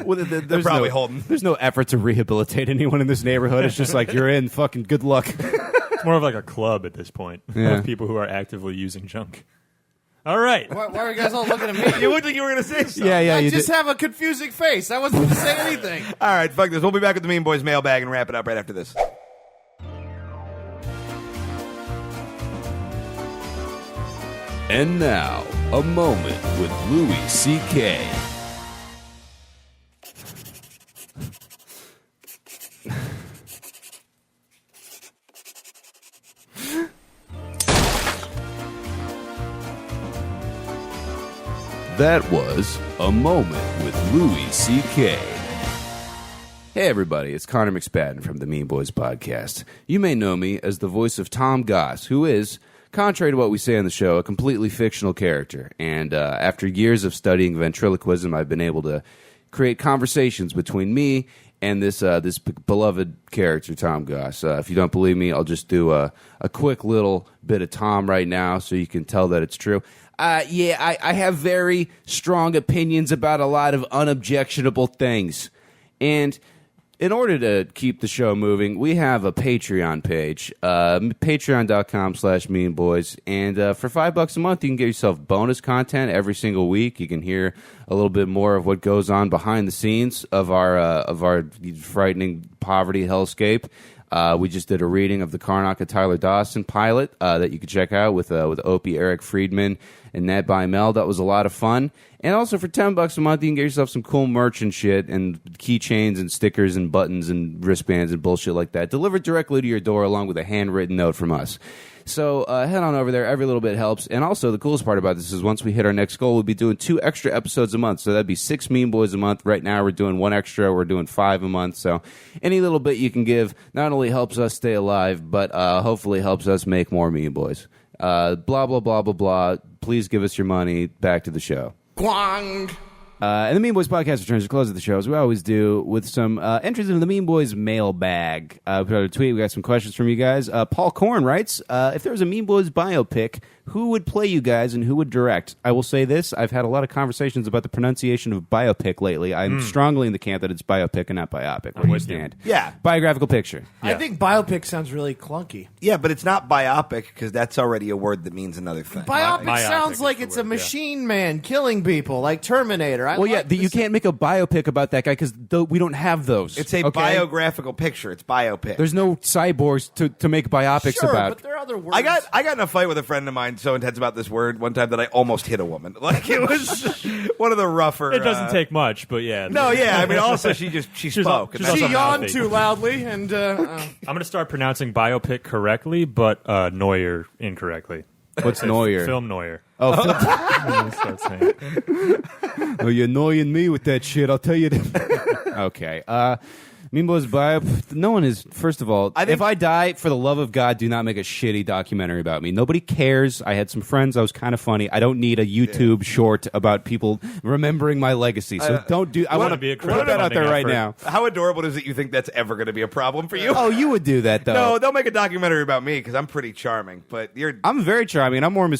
Well, They're probably holding. There's no effort to rehabilitate anyone in this neighborhood. It's just like, you're in. Fucking good luck. It's more of like a club at this point. Yeah. Of people who are actively using junk. All right. Why are you guys all looking at me? You looked like you were going to say something. Yeah, I you just did. have a confusing face. I wasn't going to say anything. All right, fuck this. We'll be back with the Mean Boys mailbag and wrap it up right after this. And now, a moment with Louis C.K. That was a moment with Louis C.K. Hey everybody, it's Connor McSpadden from the Mean Boys podcast. You may know me as the voice of Tom Goss, who is, contrary to what we say on the show, a completely fictional character. And after years of studying ventriloquism, I've been able to create conversations between me and this beloved character, Tom Goss. If you don't believe me, I'll just do a quick little bit of Tom right now so you can tell that it's true. I have very strong opinions about a lot of unobjectionable things. And in order to keep the show moving, we have a Patreon page, patreon.com/meanboys. And for $5 a month, you can get yourself bonus content every single week. You can hear a little bit more of what goes on behind the scenes of our frightening poverty hellscape. We just did a reading of the Karnak and Tyler Dawson pilot that you can check out with Opie, Eric Friedman, and Ned by Mel. That was a lot of fun. And also for $10 a month, you can get yourself some cool merch and shit, and keychains and stickers and buttons and wristbands and bullshit like that, delivered directly to your door along with a handwritten note from us. So head on over there. Every little bit helps. And also, the coolest part about this is once we hit our next goal, we'll be doing 2 extra episodes a month. So that'd be 6 Mean Boys a month. Right now, we're doing 1 extra. We're doing 5 a month. So any little bit you can give not only helps us stay alive, but hopefully helps us make more Mean Boys. Blah, blah, blah, blah, blah. Please give us your money. Back to the show. Quang. And the Mean Boys podcast returns to close of the show, as we always do, with some entries into the Mean Boys mailbag. We put out a tweet. We got some questions from you guys. Paul Korn writes, if there was a Mean Boys biopic, who would play you guys and who would direct? I will say this. I've had a lot of conversations about the pronunciation of biopic lately. I'm strongly in the camp that it's biopic and not biopic. Where do you stand? Yeah. Biographical picture. I think biopic sounds really clunky. Yeah, but it's not biopic because that's already a word that means another thing. Biopic Myopic sounds is like the it's word, a yeah. machine man killing people, like Terminator. Well, yeah, you can't make a biopic about that guy because we don't have those. It's a okay? biographical picture. It's biopic. There's no cyborgs to make biopics sure, about. but there are other words. I got in a fight with a friend of mine so intense about this word one time that I almost hit a woman. Like it was one of the rougher. It doesn't take much, but yeah. No, yeah. I mean, also she spoke. she's and also She that's- yawned mouthy. too loudly, and I'm going to start pronouncing biopic correctly, but Neuer incorrectly. What's Neuer? Film Neuer. Oh, I'm gonna start saying it. oh, you're annoying me with that shit. I'll tell you that. Okay. Mean Boys biop. No one is. First of all, if I die, for the love of God, do not make a shitty documentary about me. Nobody cares. I had some friends. I was kind of funny. I don't need a YouTube short about people remembering my legacy. So don't do. I want to be a put that out there right crowdfunding now. How adorable is it? You think that's ever going to be a problem for you? Oh, you would do that though. No, they'll make a documentary about me because I'm pretty charming. But you're. I'm very charming. I have more of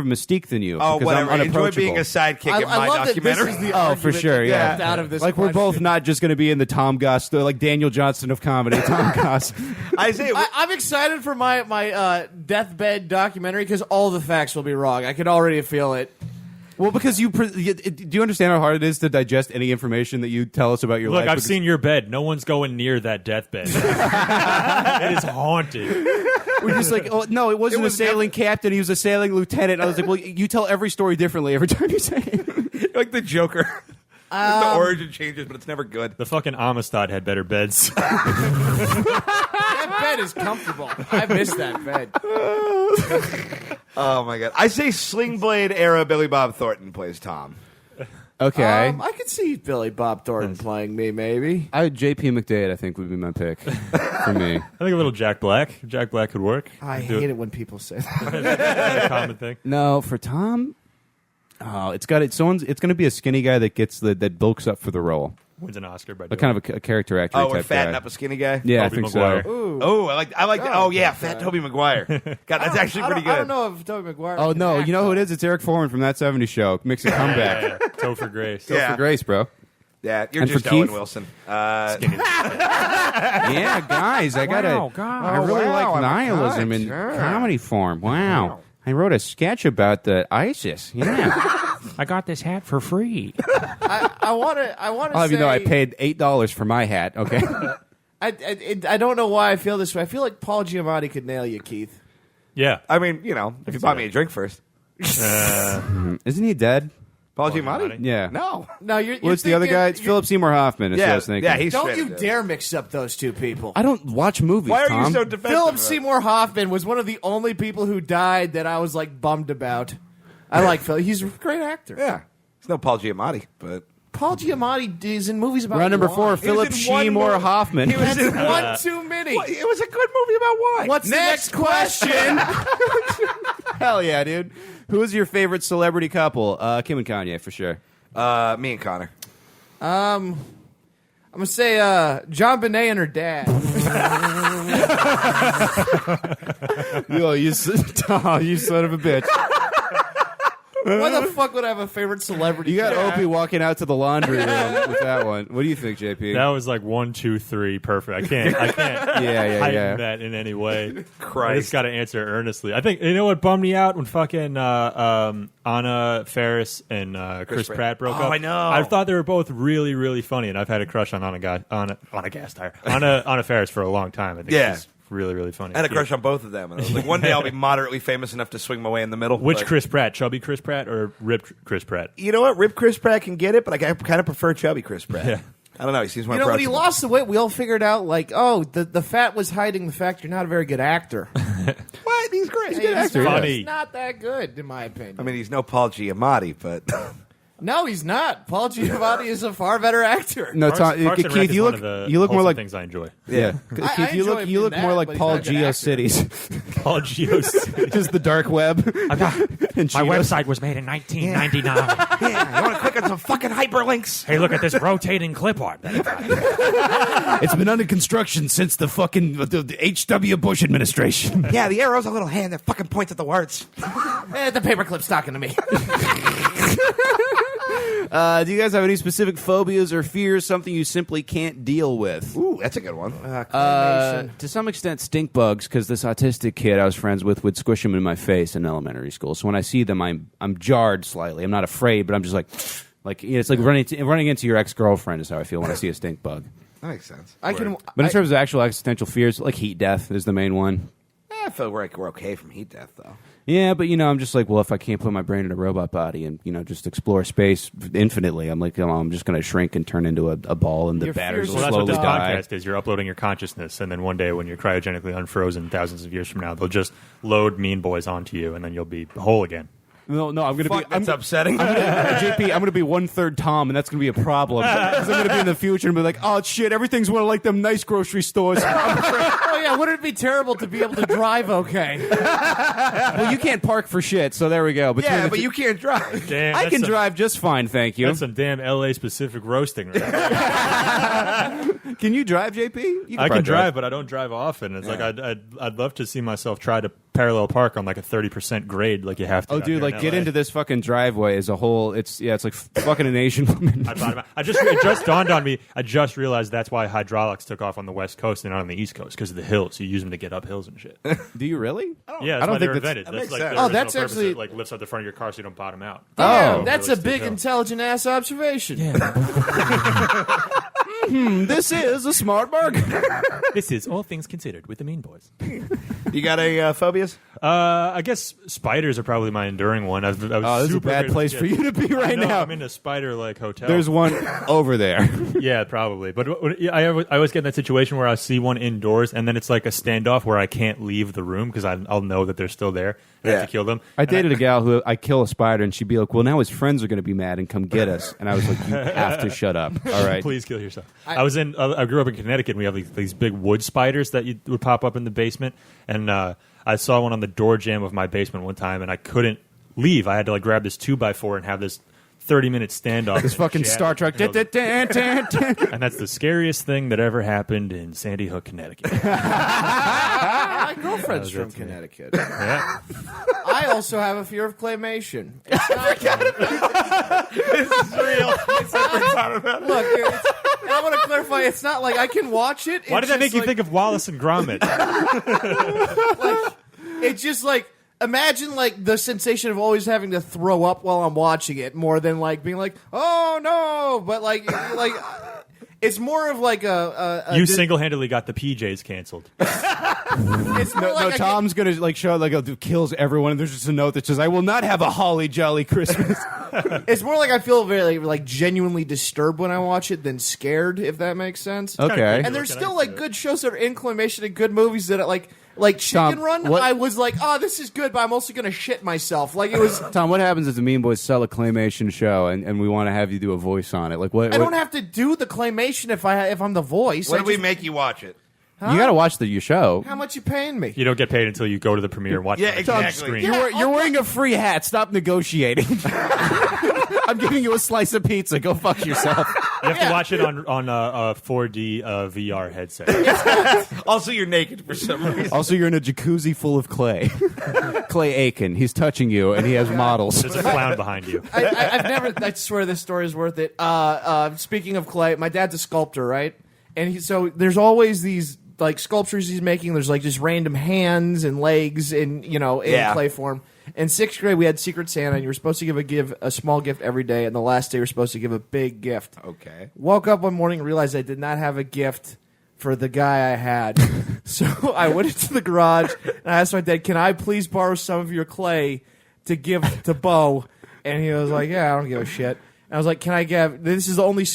a mystique than you. Oh, because whatever. I'm Enjoy unapproachable. being a sidekick I in my love that documentary. this is the Oh, for argument sure, that yeah. left out of this. Like we're both question. not just going to be in the Tom Goss, like Daniel Johnston of comedy. Tom Goss. I say. I'm excited for my deathbed documentary because all the facts will be wrong. I can already feel it. Well, because do you understand how hard it is to digest any information that you tell us about your life? Look, I've Because- seen your bed. No one's going near that deathbed. It is haunted. We're just like, oh no, it wasn't It was a sailing captain. He was a sailing lieutenant. I was like, well, you tell every story differently every time you say it. like the Joker. the origin changes, but it's never good. The fucking Amistad had better beds. That bed is comfortable. I miss that bed. Oh my god! I say Sling Blade era Billy Bob Thornton plays Tom. Okay. I could see Billy Bob Thornton playing me, maybe. J.P. McDade, I think, would be my pick for me. I think a little Jack Black. Jack Black could work. I Do hate it when people say that. That's a common thing. No, for Tom, Oh, it's got it. It's going to be a skinny guy that gets that bulks up for the role. Wins an Oscar by A doing kind of a character actor. Oh, we're type fattening guy. up a skinny guy. Yeah, I Tobey think Maguire. so. Ooh. Oh, I like. Oh yeah, fat Tobey Maguire. God, that's actually pretty good. I don't know if Tobey Maguire. Oh can no, act, you know who it though. is? It's Eric Foreman from That 70s Show. Makes a comeback. Yeah. Topher Grace. Yeah. For Grace, bro. Yeah, you're And just for Owen Keith? Wilson. Yeah, guys, I got I really like nihilism in comedy form. Wow. I wrote a sketch about the ISIS. Yeah. I got this hat for free. I want to. I'll have you know I paid $8 for my hat. Okay. I don't know why I feel this way. I feel like Paul Giamatti could nail you, Keith. Yeah. I mean, if you bought me a drink first. Isn't he dead? Paul Giamatti? Giamatti? Yeah. No. No, you're. Well, it's the other guy. It's Philip Seymour Hoffman. Is what I was thinking. Yeah, he's Don't straight you up dead. dare mix up those two people. I don't watch movies. Why are Tom. you so defensive? Philip of it? Seymour Hoffman was one of the only people who died that I was like bummed about. I like Phil. He's a great actor. Yeah. It's no Paul Giamatti, but. Paul Giamatti is in movies about Round number wine. 4, Philip was in one Seymour movie. Hoffman. He was That's in one too many. It was a good movie about wine. What's the next question? Hell yeah, dude. Who is your favorite celebrity couple? Kim and Kanye, for sure. Me and Connor. I'm gonna say John Bonet and her dad. Yo, you son of a bitch. Why the fuck would I have a favorite celebrity? You got couple? Opie walking out to the laundry room with that one. What do you think, JP? That was like 1, 2, 3, perfect. I can't yeah. heighten that in any way. I Christ. just got to answer earnestly. I think, you know what bummed me out when fucking Anna Faris and Chris Pratt broke Oh, up? I know. I thought they were both really, really funny, and I've had a crush on Anna Faris for a long time. I think Yeah. she's really, really funny. I had a crush on both of them. And I was like, one day I'll be moderately famous enough to swing my way in the middle. Which but- Chris Pratt? Chubby Chris Pratt or ripped Chris Pratt? You know what? Rip Chris Pratt can get it, but I kind of prefer chubby Chris Pratt. Yeah. I don't know. He seems more You know, when he approachable. lost the weight, we all figured out, like, oh, the fat was hiding the fact you're not a very good actor. What? He's great. He's a He's good actor. not- Funny. He's not that good, in my opinion. I mean, he's no Paul Giamatti, but no, he's not. Paul Giamatti is a far better actor. No, Tom, Parks and Rec Keith, is you one look of the you look more wholesome like things I enjoy. yeah. I Keith, you enjoy look him you in look that, more like but he's Paul not a good actor. GeoCities. Paul Giamatti. Just the dark web. And My Cheetos. website was made in 1999. yeah, you want to click on some fucking hyperlinks? Hey, look at this rotating clip art. It's been under construction since the fucking the H.W. Bush administration. Yeah, the arrow's a little hand that fucking points at the words. The paperclip's talking to me. Do you guys have any specific phobias or fears? Something you simply can't deal with? Ooh, that's a good one. To some extent, stink bugs, because this autistic kid I was friends with would squish them in my face in elementary school. So when I see them, I'm jarred slightly. I'm not afraid, but I'm just like it's like running into your ex-girlfriend is how I feel when I see a stink bug. That makes sense. But in terms of actual existential fears, like heat death is the main one. I feel like we're okay from heat death, though. Yeah, but I'm just like, well, if I can't put my brain in a robot body and just explore space infinitely, I'm like, I'm just going to shrink and turn into a ball, and the Your batteries fears will Well, that's what slowly this die. podcast is. You're uploading your consciousness, and then one day when you're cryogenically unfrozen thousands of years from now, they'll just load Mean Boys onto you, and then you'll be whole again. No, I'm going to be. That's upsetting. JP, I'm going to be 1/3 Tom, and that's going to be a problem. Because I'm going to be in the future and be like, oh shit, everything's one of like them nice grocery stores. Oh, yeah, wouldn't it be terrible to be able to drive okay? Well, you can't park for shit, so there we go. Between yeah, the but two- you can't drive. Damn, I that's can some- drive just fine, thank you. That's some damn LA specific roasting, right? Can you drive, JP? You I probably can drive, but I don't drive often. It's like I'd love to see myself try to parallel park on like a 30% grade, like you have to. Oh, down dude, here like in get LA. into this fucking driveway as a whole. It's like fucking an Asian woman. It just dawned on me. I just realized that's why hydraulics took off on the West Coast and not on the East Coast, because of the hills. You use them to get up hills and shit. Do you really? Yeah, that's I don't why they think were that's- invented. that That's makes like sense. their Oh, that's original purpose. actually- It, like lifts up the front of your car so you don't bottom out. Damn, Oh. that's Really a big, steep hill. intelligent ass observation. This is a smart bargain. This is All Things Considered with the Mean Boys. You got a phobias? I guess spiders are probably my enduring one. I was Oh, this is a super bad afraid of place it. for you to be I right know, now. I'm in a spider-like hotel. There's one over there. Yeah, probably. But I always get in that situation where I see one indoors, and then it's like a standoff where I can't leave the room because I'll know that they're still there. And I have Yeah. to kill them. I dated a gal who I kill a spider, and she'd be like, "Well, now his friends are going to be mad and come get us." And I was like, "You have to shut up." All right. Please kill yourself. I grew up in Connecticut, and we have these big wood spiders that would pop up in the basement. And I saw one on the door jamb of my basement one time, and I couldn't leave. I had to like grab this 2x4 and have this 30-minute standoff. This fucking Star Trek. And that's the scariest thing that ever happened in Sandy Hook, Connecticut. My girlfriend's from Connecticut. Yeah. I also have a fear of claymation. It's not, This is real. look, I want to clarify. It's not like I can watch it. Why did that make you think of Wallace and Gromit? It's just like imagine like the sensation of always having to throw up while I'm watching it, more than like being like, oh no. But like it's more of like a You single-handedly got the PJs canceled. It's more No, like I Tom's gonna like show like kills everyone, and there's just a note that says, "I will not have a holly jolly Christmas." it's more like I feel very like genuinely disturbed when I watch it than scared, if that makes sense. Okay. And there's still like good shows that are in claymation and good movies that are like Chicken Tom, Run. what- I was like, oh, this is good, but I'm also gonna shit myself. Like it was. Tom, what happens if the Mean Boys sell a claymation show and we want to have you do a voice on it? Like what? I don't have to do the claymation if I'm the voice. When I did we just- make you watch it? You got to watch your show. How much you paying me? You don't get paid until you go to the premiere and watch Yeah, it on the exactly. screen. Yeah. You're wearing a free hat. Stop negotiating. I'm giving you a slice of pizza. Go fuck yourself. You have to watch it on a 4D VR headset. Also, you're naked for some reason. Also, you're in a jacuzzi full of clay. Clay Aiken. He's touching you, and he has models. There's a clown behind you. I've never. I swear this story is worth it. Speaking of clay, my dad's a sculptor, right? And so there's always these like sculptures he's making. There's like just random hands and legs in clay form. In 6th grade, we had Secret Santa, and you were supposed to give a small gift every day, and the last day you were supposed to give a big gift. Okay. Woke up one morning and realized I did not have a gift for the guy I had. So I went into the garage and I asked my dad, "Can I please borrow some of your clay to give to Bo?" And he was like, "Yeah, I don't give a shit." And I was like, "Can I give? This is the only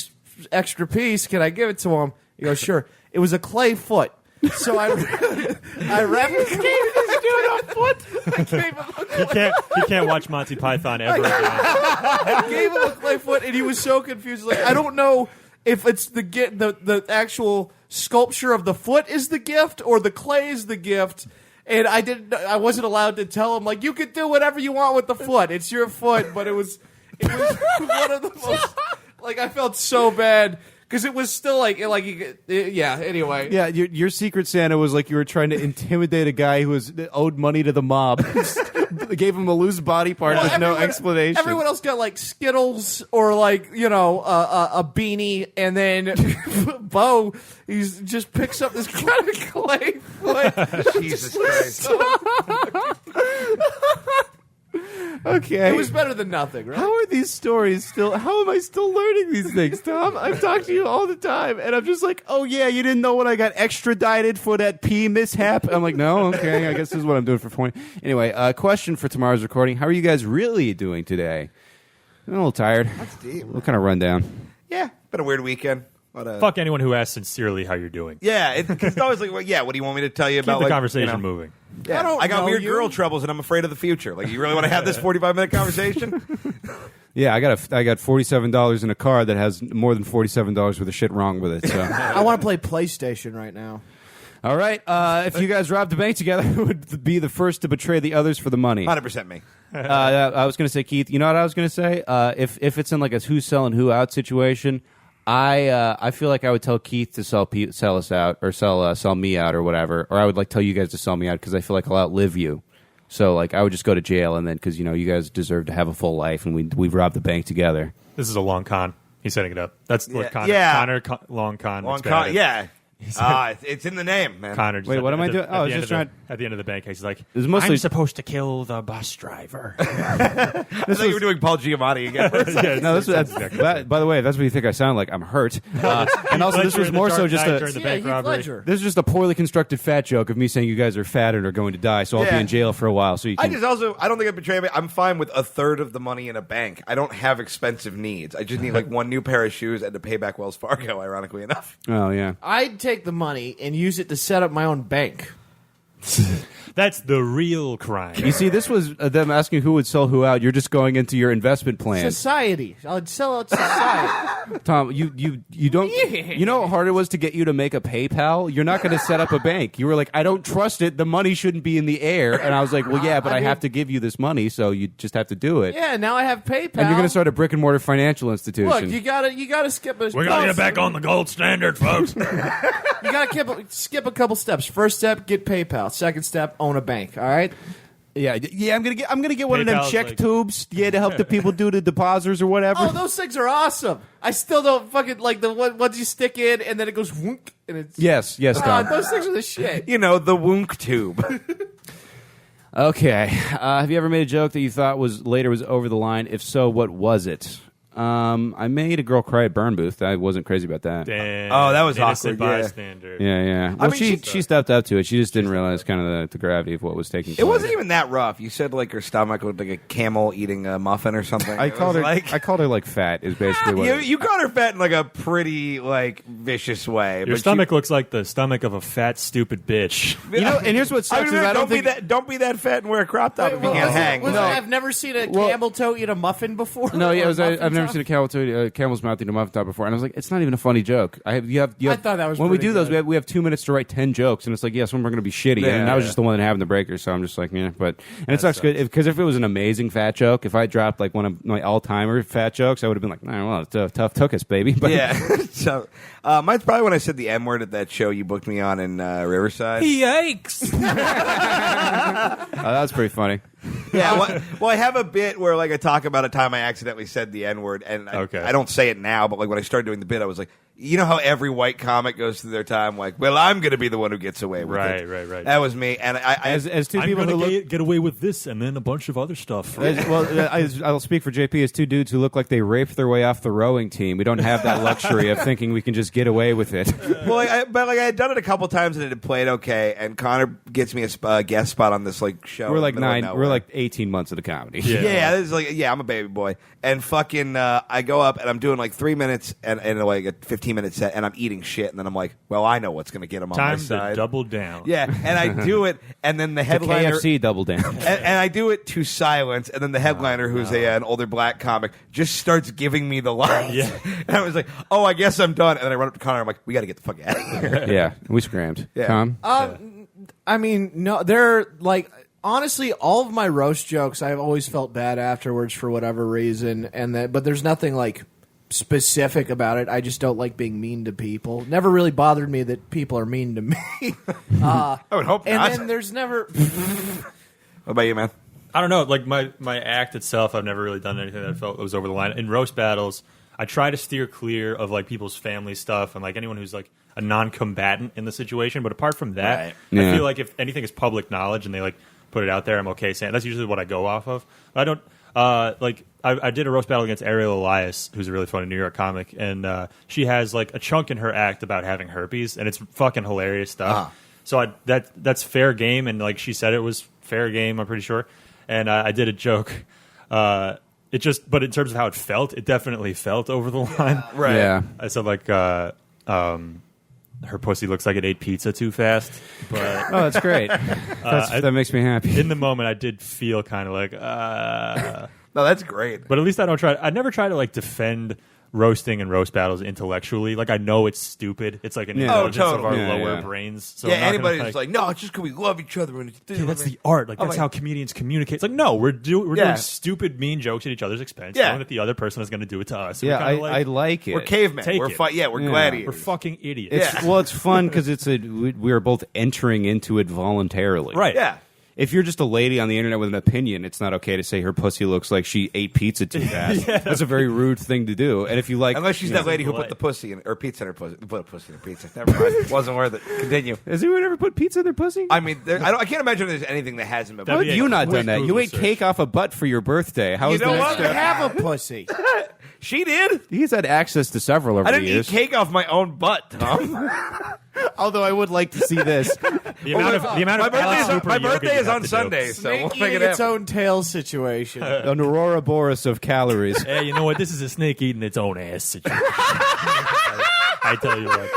extra piece. Can I give it to him?" He goes, "Sure." It was a clay foot. So I wrapped this dude a foot. I gave him a clay. He can't watch Monty Python ever again. I gave him a clay foot, and he was so confused. Like, I don't know if it's the actual sculpture of the foot is the gift or the clay is the gift. And I wasn't allowed to tell him like you could do whatever you want with the foot. It's your foot, but it was one of the most like I felt so bad. Because it was still yeah. Anyway, Yeah, your Secret Santa was like you were trying to intimidate a guy who was owed money to the mob. Gave him a loose body part with no explanation. Everyone else got like Skittles or like a beanie, and then Bo he just picks up this kind of clay foot. Jesus Christ. Okay. It was better than nothing, right? How are these stories still? How am I still learning these things, Tom? I've talked to you all the time, and I'm just like, oh yeah, you didn't know when I got extradited for that pee mishap? I'm like, no, okay, I guess this is what I'm doing for 20. Anyway, question for tomorrow's recording: how are you guys really doing today? I'm a little tired. That's deep. What kind of rundown? Yeah, been a weird weekend. Fuck anyone who asks sincerely how you're doing. Yeah, it's always like, well, yeah. What do you want me to tell you Keep about the like, conversation moving. Yeah, I don't I got know weird you. girl troubles, and I'm afraid of the future. Like, you really want to have this 45-minute conversation? Yeah, I got $47 in a car that has more than $47 worth of shit wrong with it. So, I want to play PlayStation right now. all right, if you guys robbed the bank together, who would be the first to betray the others for the money? 100% me. I was going to say, Keith. You know what I was going to say? If it's in like a who's selling who out situation, I feel like I would tell Keith to sell us out or sell me out or whatever, or I would like tell you guys to sell me out because I feel like I'll outlive you. So like I would just go to jail and then because you guys deserve to have a full life and we've robbed the bank together. This is a long con. He's setting it up. That's what Connor. Yeah. Long con. Long It's got it. yeah. It's in the name, man. Connor. Just Wait, what am I doing? Oh, I was just trying. At the end of the bank, he's like, was mostly- I'm supposed to kill the bus driver. I thought you were doing Paul Giamatti again. Yeah, No, that's exactly by the way, if that's what you think I sound like, I'm hurt. And also, this was more so just during the a. bank Heath robbery. Ledger. This is just a poorly constructed fat joke of me saying you guys are fat and are going to die, so I'll be Yeah. in jail for a while. So you I can. don't think I betray me. I'm fine with a third of the money in a bank. I don't have expensive needs. I just need like one new pair of shoes and to pay back Wells Fargo, ironically enough. Oh yeah. I'd take the money and use it to set up my own bank. That's the real crime. You see, this was them asking who would sell who out. You're just going into your investment plan. Society. I'd sell out society. Tom, you don't. You know how hard it was to get you to make a PayPal? You're not going to set up a bank. You were like, I don't trust it. The money shouldn't be in the air. And I was like, well, yeah, but I have to give you this money, so you just have to do it. Yeah, now I have PayPal. And you're going to start a brick and mortar financial institution. Look, you gotta skip a. We gotta get back on the gold standard, folks. You gotta skip a couple steps. First step, get PayPal. Second step, own a bank. All right. Yeah. I'm gonna get one of them PayPal's check like- tubes. Yeah, to help the people do the depositors or whatever. Oh, those things are awesome. I still don't fucking like the ones you stick in and then it goes whoonk and it's. Yes, Tom. Those things are the shit. You know, the Woonk tube. Okay. Have you ever made a joke that you thought was over the line? If so, what was it? I made a girl cry at Burn Booth. I wasn't crazy about that. Damn. Oh, that was Innocent awkward, yeah. bystander. Yeah. Well, mean, she stepped up to it. She just didn't realize kind of the gravity of what was taking place. It wasn't even that rough. You said like her stomach looked like a camel eating a muffin or something. I It called was her. like I called her like fat. Is basically what. you called her fat in like a pretty like vicious way. Your but stomach looks like the stomach of a fat, stupid bitch. You know, and here's what sucks is I don't think. don't be that fat and wear a crop top if you can't hang. I've never seen a camel toe eat a muffin before. No, yeah, Or a muffin I've never top. seen a camel's mouth eat a muffin top before, and I was like, it's not even a funny joke. You have. I thought that was when we pretty do those, good. we have 2 minutes to write 10 jokes, and it's like, yeah, some of them are going to be shitty, and I was just the one that having the breaker, so I'm just like, yeah, but and it sucks because if it was an amazing fat joke, if I dropped like one of my all-timer fat jokes, I would have been like, nah, well, it's tough took us, baby. But Yeah. So mine's probably when I said the M word at that show you booked me on in Riverside. Yikes! that's pretty funny. Yeah, well, I have a bit where like I talk about a time I accidentally said the N word, and I don't say it now, but like when I started doing the bit, I was like, you know how every white comic goes through their time like, well, I'm going to be the one who gets away with it. Right. That was me, and As two I'm people who gonna look. get away with this and then a bunch of other stuff. I'll speak for JP as two dudes who look like they raped their way off the rowing team. We don't have that luxury of thinking we can just get away with it. well, I had done it a couple times and it had played okay, and Connor gets me a guest spot on this like show. We're in like the middle of nowhere. we're like 18 months into comedy. Yeah, this is like I'm a baby boy, and fucking I go up and I'm doing like 3 minutes and like a 15-minute set, and I'm eating shit, and then I'm like, well, I know what's going to get him on my Time side. to double down. Yeah, and I do it, and then the headliner, KFC double down. and I do it to silence, and then the headliner, who's an older black comic, just starts giving me the lines. Yeah. And I was like, oh, I guess I'm done. And then I run up to Connor, I'm like, we got to get the fuck out of here. Yeah, we scrammed. Yeah. Tom? I mean, no, they're like honestly, all of my roast jokes, I've always felt bad afterwards for whatever reason, but there's nothing like specific about it. I just don't like being mean to people. Never really bothered me that people are mean to me. I would hope and not. then there's never. What about you, man? I don't know. Like my act itself, I've never really done anything that I felt was over the line. In roast battles, I try to steer clear of like people's family stuff and like anyone who's like a non-combatant in the situation. But apart from that, Right. Yeah. I feel like if anything is public knowledge and they like put it out there, I'm okay saying that's usually what I go off of. I don't like. I did a roast battle against Ariel Elias, who's a really funny New York comic, and she has like a chunk in her act about having herpes, and it's fucking hilarious stuff. So that's fair game, and like she said, it was fair game. I'm pretty sure, and I did a joke. But in terms of how it felt, it definitely felt over the line. Right. Yeah. I said like, her pussy looks like it ate pizza too fast, but Oh, that's great. That makes me happy. in the moment, I did feel kind of like, No, that's great. but at least I never try to like defend roasting and roast battles intellectually. Like I know it's stupid. It's like an Yeah. indulgence Oh, of our totally. Yeah, lower yeah. brains. So Yeah, I'm not gonna, anybody's just like, no, it's just because we love each other. And "Dude, that's the art. Like I'm that's like- how comedians communicate. It's like, no, we're Yeah. doing stupid, mean jokes at each other's expense, Yeah. knowing that the other person is going to do it to us. And Yeah, we're kinda I like it. We're cavemen. Take We're it. we're Yeah. gladiators. we're fucking idiots. It's, Well, it's fun because we are both entering into it voluntarily. Right. Yeah. If you're just a lady on the internet with an opinion, it's not okay to say her pussy looks like she ate pizza too fast. That's a very rude thing to do. And if you like, Unless she's that lady who put the pussy in, or pizza in her pussy. Put a pussy in her pizza. Never mind. Wasn't worth it. Continue. has anyone ever put pizza in their pussy? I mean, I can't imagine there's anything that hasn't been. How That'd have be a you not quick done that? You Google ate search. cake off a butt for your birthday. How You was the know next what? step? I have a pussy. She did. He's had access to several over I the didn't eat years. cake off my own butt, Tom. Although I would like to see this. The amount of my birthday is on Sunday, so we'll Snake make eating it its happen. own tail situation. An Aurora Boris of calories. Hey, you know what? This is a snake eating its own ass situation. I tell you what.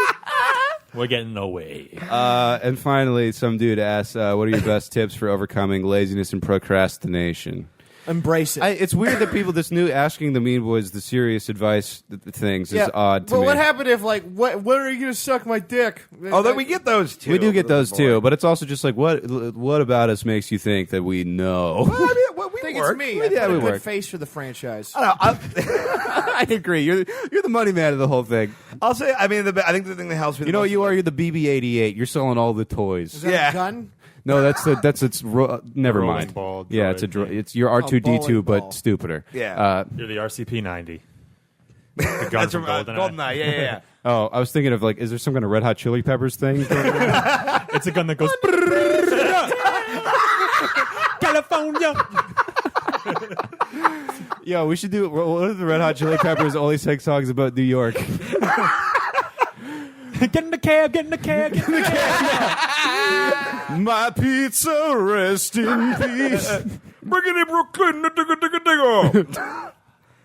We're getting away. And finally, some dude asks, what are your best tips for overcoming laziness and procrastination? Embrace it. It's weird that people this new asking the Mean Boys the serious advice things is odd to but me. what happened if, like, when are you going to suck my dick? Oh, then we get those too. We do get those too, but it's also just like what about us makes you think that we know? Well, I mean, we I think work. it's me. Yeah, I put we a good work. face for the franchise. I agree. You're the money man of the whole thing. I'll say. I mean, I think the thing that helps me. You know what you are? You're the BB-88. You're selling all the toys. Is that Yeah. a gun? No, never Rolling mind. ball Yeah, droid. it's your R2D2 bowling but ball. stupider. Yeah. You're the RCP-90. The gun That's from GoldenEye. GoldenEye. Yeah. Oh, I was thinking of like, is there some kind of Red Hot Chili Peppers thing? It's a gun that goes. California. Yo, we should do. What if the Red Hot Chili Peppers only sang songs about New York? Get in the cab. Get in the cab. Get in the cab. My pizza, rest in peace. Bring it in Brooklyn. Digga.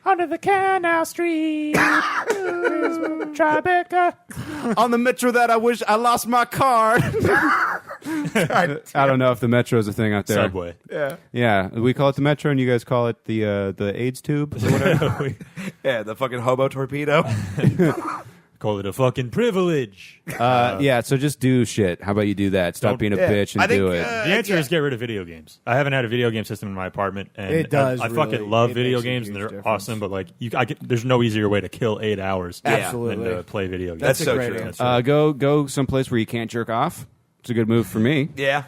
Under the Canal Street, Tribeca. On the metro that I wish I lost my card. I don't know if the metro is a thing out there. Subway. Yeah, we call it the metro, and you guys call it the AIDS tube. Or whatever. Yeah, the fucking hobo torpedo. Call it a fucking privilege. Yeah, so just do shit. How about you do that? Stop being a bitch and I think, do it. The answer is get rid of video games. I haven't had a video game system in my apartment, and It does, I really. fucking love It video makes a games, and huge they're difference. awesome. But like, there's no easier way to kill 8 hours Absolutely. than to play video games. That's a so great true. answer. Go someplace where you can't jerk off. It's a good move for me. Yeah.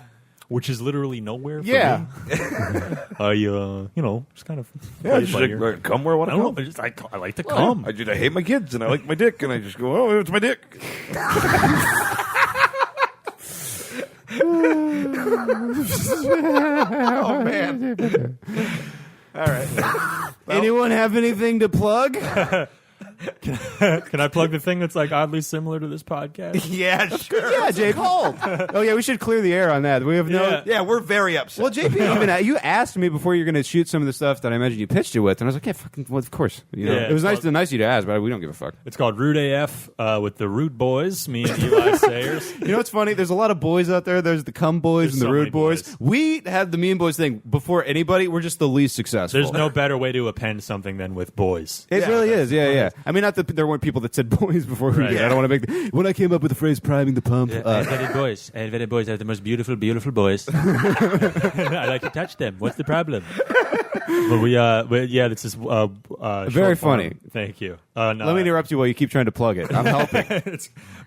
Which is literally nowhere. For Yeah. me. Just kind of. Yeah, play just here. come where I want I to don't go. know. I like to come. I hate my kids and I like my dick and I just go, oh, it's my dick. Oh man! All right. Anyone have anything to plug? Can I plug the thing that's like oddly similar to this podcast? Yeah, sure. Yeah, JP. Oh yeah, we should clear the air on that. We have no. Yeah. Yeah, we're very upset. Well, JP, even you asked me before you're going to shoot some of the stuff that I imagine you pitched it with, and I was like, yeah, fucking, well, of course. You know, Yeah, it was it's nice of you to ask, but we don't give a fuck. It's called Rude AF with the Rude Boys, me and Eli Sayers. You know what's funny? There's a lot of boys out there. There's the cum boys There's and the so rude many boys. boys. We have the mean boys thing before anybody. We're just the least successful. There's no better way to append something than with boys. It Yeah, really that's is. Yeah. I mean, not that there weren't people that said boys before we Right. did. I don't want to make when I came up with the phrase priming the pump. Advented boys. Advented boys are the most beautiful, beautiful boys. I like to touch them. What's the problem? But yeah, this is Very short form. funny. Thank you. No, Let me interrupt you while you keep trying to plug it. I'm helping.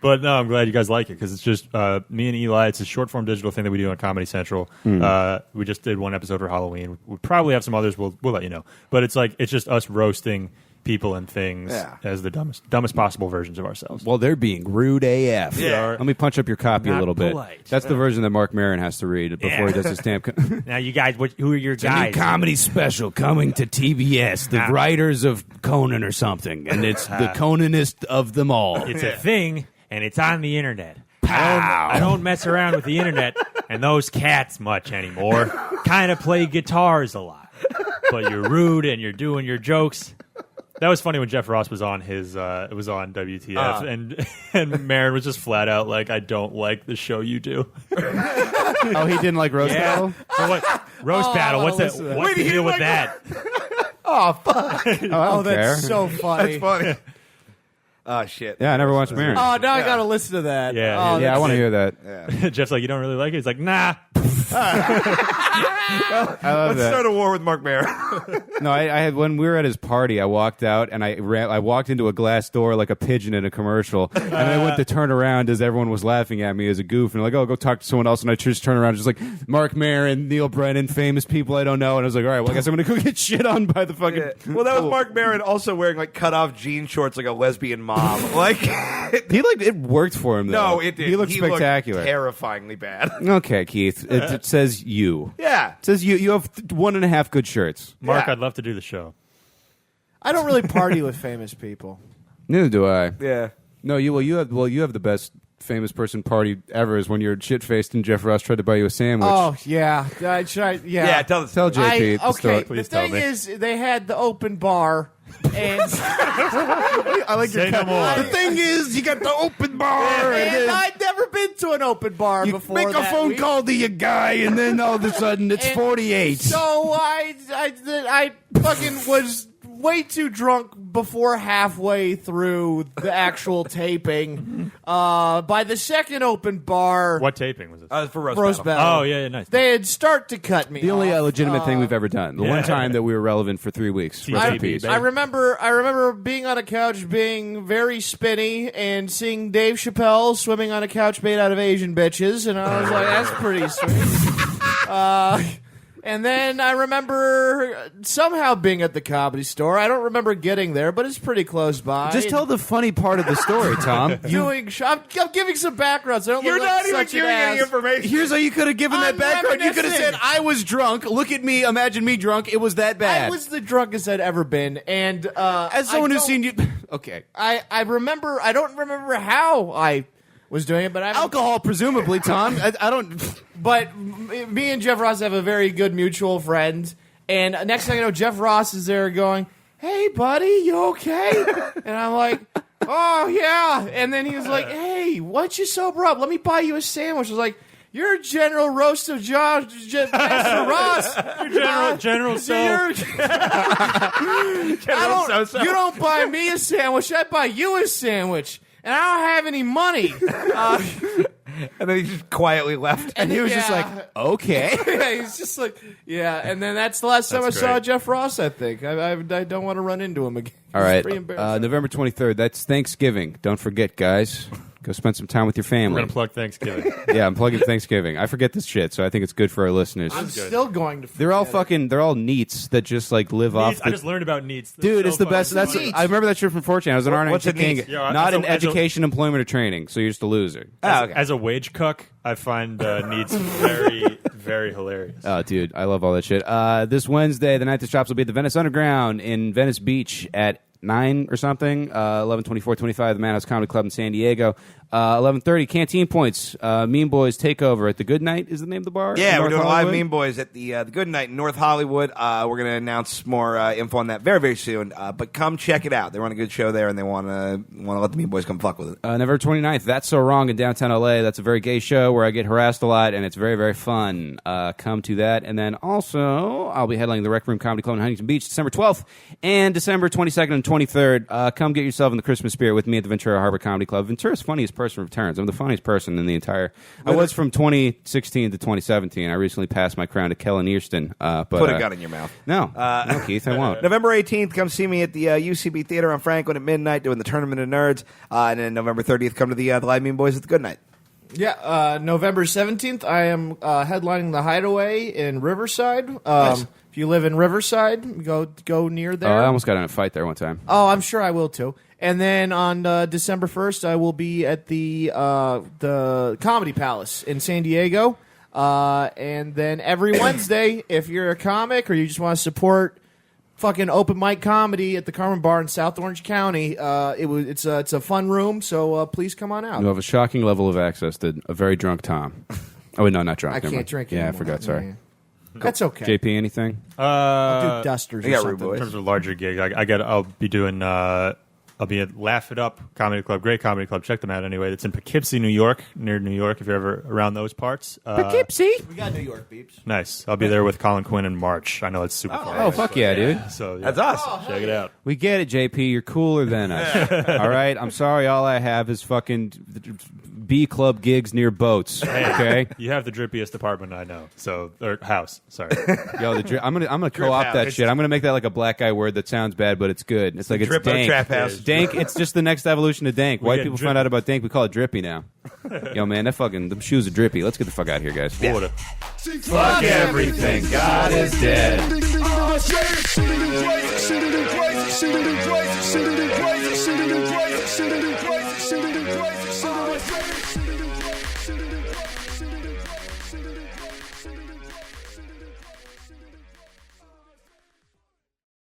But no, I'm glad you guys like it because it's just me and Eli. It's a short form digital thing that we do on Comedy Central. We just did one episode for Halloween. We probably have some others. We'll let you know. But it's just us roasting people and things as the dumbest possible versions of ourselves. Well, they're being rude AF. Yeah. Let me punch up your copy a Not little bit. polite. That's the version that Mark Maron has to read before he does his stamp. Now, you guys, who are your It's a new comedy special coming to TBS. The writers of Conan or something, and it's the Conanist of them all. It's a thing, and it's on the internet. I don't mess around with the internet and those cats much anymore. Kind of play guitars a lot. But you're rude and you're doing your jokes. That was funny when Jeff Ross was on it was on WTF, and Marin was just flat out like, I don't like the show you do. Oh, he didn't like roast battle. So what, roast battle, what's that? listen to that. What's the deal with that? Oh, fuck. Oh, I don't care. That's so funny. That's funny. Oh, shit. Yeah, I never watched Maron. Oh, now I got to listen to that. Yeah, Oh, Yeah, I want to hear that. Yeah. Jeff's like, you don't really like it? He's like, nah. I love Let's that. start a war with Mark Maron. No, I had when we were at his party. I walked out and I walked into a glass door like a pigeon in a commercial, and I went to turn around as everyone was laughing at me as a goof, and like, oh, go talk to someone else, and I just turn around, just like Mark Maron, Neil Brennan, famous people I don't know, and I was like, all right, well, I guess I'm gonna go get shit on by the fucking. Well, that was Mark Maron also wearing like cut off jean shorts like a lesbian mom. Like, It worked for him though. no, it did. He looked spectacular. Terrifyingly bad. Okay, Keith. It says you. Yeah. It says you. You have 1.5 good shirts. Mark, Yeah. I'd love to do the show. I don't really party with famous people. Neither do I. Yeah. No, you. You have the best famous person party ever. Is when you're shit faced and Jeff Ross tried to buy you a sandwich. Oh, yeah. Yeah, tell us. Tell JP the okay, story. the thing is, they had the open bar, And I like Say no more. The thing is, you got the open bar. and I'd never been to an open bar you before. make a that phone week. call to your guy, and then all of a sudden it's And 48. So I fucking was way too drunk before halfway through the actual taping. By the second open bar, What taping was it? For roast, roast battle. battle. Oh, yeah, nice. They'd start to cut me. The only off. legitimate thing we've ever done. The one time that we were relevant for 3 weeks. Rest in I- peace. I remember being on a couch, being very spinny, and seeing Dave Chappelle swimming on a couch made out of Asian bitches, and I was like, "That's pretty sweet." And then I remember somehow being at the Comedy Store. I don't remember getting there, but it's pretty close by. Just tell the funny part of the story, Tom. I'm giving some background. So I don't You're look like not even such an giving any ass. information. Here's how you could have given that I'm background. You could have said, reminiscing. I was drunk. Look at me. Imagine me drunk. It was that bad. I was the drunkest I'd ever been, and As someone who's seen you... Okay. I remember. I don't remember how I was doing it, but I Alcohol, presumably, Tom. I don't... But me and Jeff Ross have a very good mutual friend, and next thing I know, Jeff Ross is there going, "Hey, buddy, you okay?" And I'm like, "Oh yeah." And then he was like, "Hey, why don't you sober up? Let me buy you a sandwich." I was like, "You're a general roast of Master Ross." General So. You don't buy me a sandwich. I buy you a sandwich, and I don't have any money. And then he just quietly left. And he was just Yeah. like, okay. Yeah, he's just like, yeah. And then that's the last time That's I saw great. Jeff Ross, I think. I don't want to run into him again. All It's right. pretty embarrassing. November 23rd. That's Thanksgiving. Don't forget, guys. Go spend some time with your We're family. going to plug Thanksgiving. Yeah, I'm plugging Thanksgiving. I forget this shit, so I think it's good for our listeners. I'm still going to. They're all forget it. fucking. They're all neats that just like live off. I just learned about needs. Dude, it's the best. That's Neats. I remember that shit from 4chan. I was an art What's a king, neat? Yeah, not as a- in as a- education, employment, or training. So you're just a loser. Oh, okay. As a wage cuck, I find needs very, very hilarious. Oh, dude, I love all that shit. This Wednesday, the night the shops will be at the Venice Underground in Venice Beach at 9 or something. 11/24/25, the Madhouse Comedy Club in San Diego. 11:30, Canteen Points. Mean Boys Takeover at the Good Night is the name of the bar. Yeah, in we're North doing Hollywood. live Mean Boys at the Good Night in North Hollywood. We're going to announce more info on that very, very soon. But come check it out. They run a good show there, and they want to let the Mean Boys come fuck with it. November 29th, That's So Wrong in downtown LA. That's a very gay show where I get harassed a lot, and it's very, very fun. Come to that. And then also, I'll be headlining the Rec Room Comedy Club in Huntington Beach December 12th and December 22nd and 23rd. Come get yourself in the Christmas spirit with me at the Ventura Harbor Comedy Club. Ventura's funniest person returns. I'm the funniest person in the entire... I was from 2016 to 2017. I recently passed my crown to Kellen Earston. But, Put a gun in your mouth. No. No, Keith, I won't. November 18th, come see me at the UCB Theater on Franklin at midnight doing the Tournament of Nerds. And then November 30th, come to the Live Mean Boys at the Good Night. Yeah, November 17th, I am headlining the Hideaway in Riverside. Nice. If you live in Riverside, go near there. I almost got in a fight there one time. Oh, I'm sure I will too. And then on December 1st, I will be at the Comedy Palace in San Diego. And then every Wednesday, if you're a comic or you just want to support fucking open mic comedy at the Carmen Bar in South Orange County, it's a fun room. So please come on out. You have a shocking level of access to a very drunk Tom. Oh, wait, no, not drunk. I Never can't mind. drink Yeah, anymore. I forgot. Sorry. Yeah. That's okay. JP, anything? I'll do dusters I or got something. Rude Boys. In terms of larger gig, I'll be doing. I'll be at Laugh It Up Comedy Club, great comedy club. Check them out anyway. It's in Poughkeepsie, New York, near New York. If you're ever around those parts, We got New York beeps. nice. I'll be there with Colin Quinn in March. I know it's super far. Oh, fuck yeah, dude. So yeah. That's awesome. Check it out. We get it, JP. You're cooler than us. All right? I'm sorry all I have is fucking B club gigs near boats. Okay? You have the drippiest apartment I know. So or house. Sorry. Yo, I'm gonna co-opt that shit. I'm gonna make that like a black guy word that sounds bad, but it's good. It's like it's Drippo dank. Trap House. Dank. It's just the next evolution of dank. White get people drippy. find out about dank. We call it drippy now. Yo, man, that fucking them shoes are drippy. Let's get the fuck out of here, guys. Water. Fuck everything. God is dead. Crazy.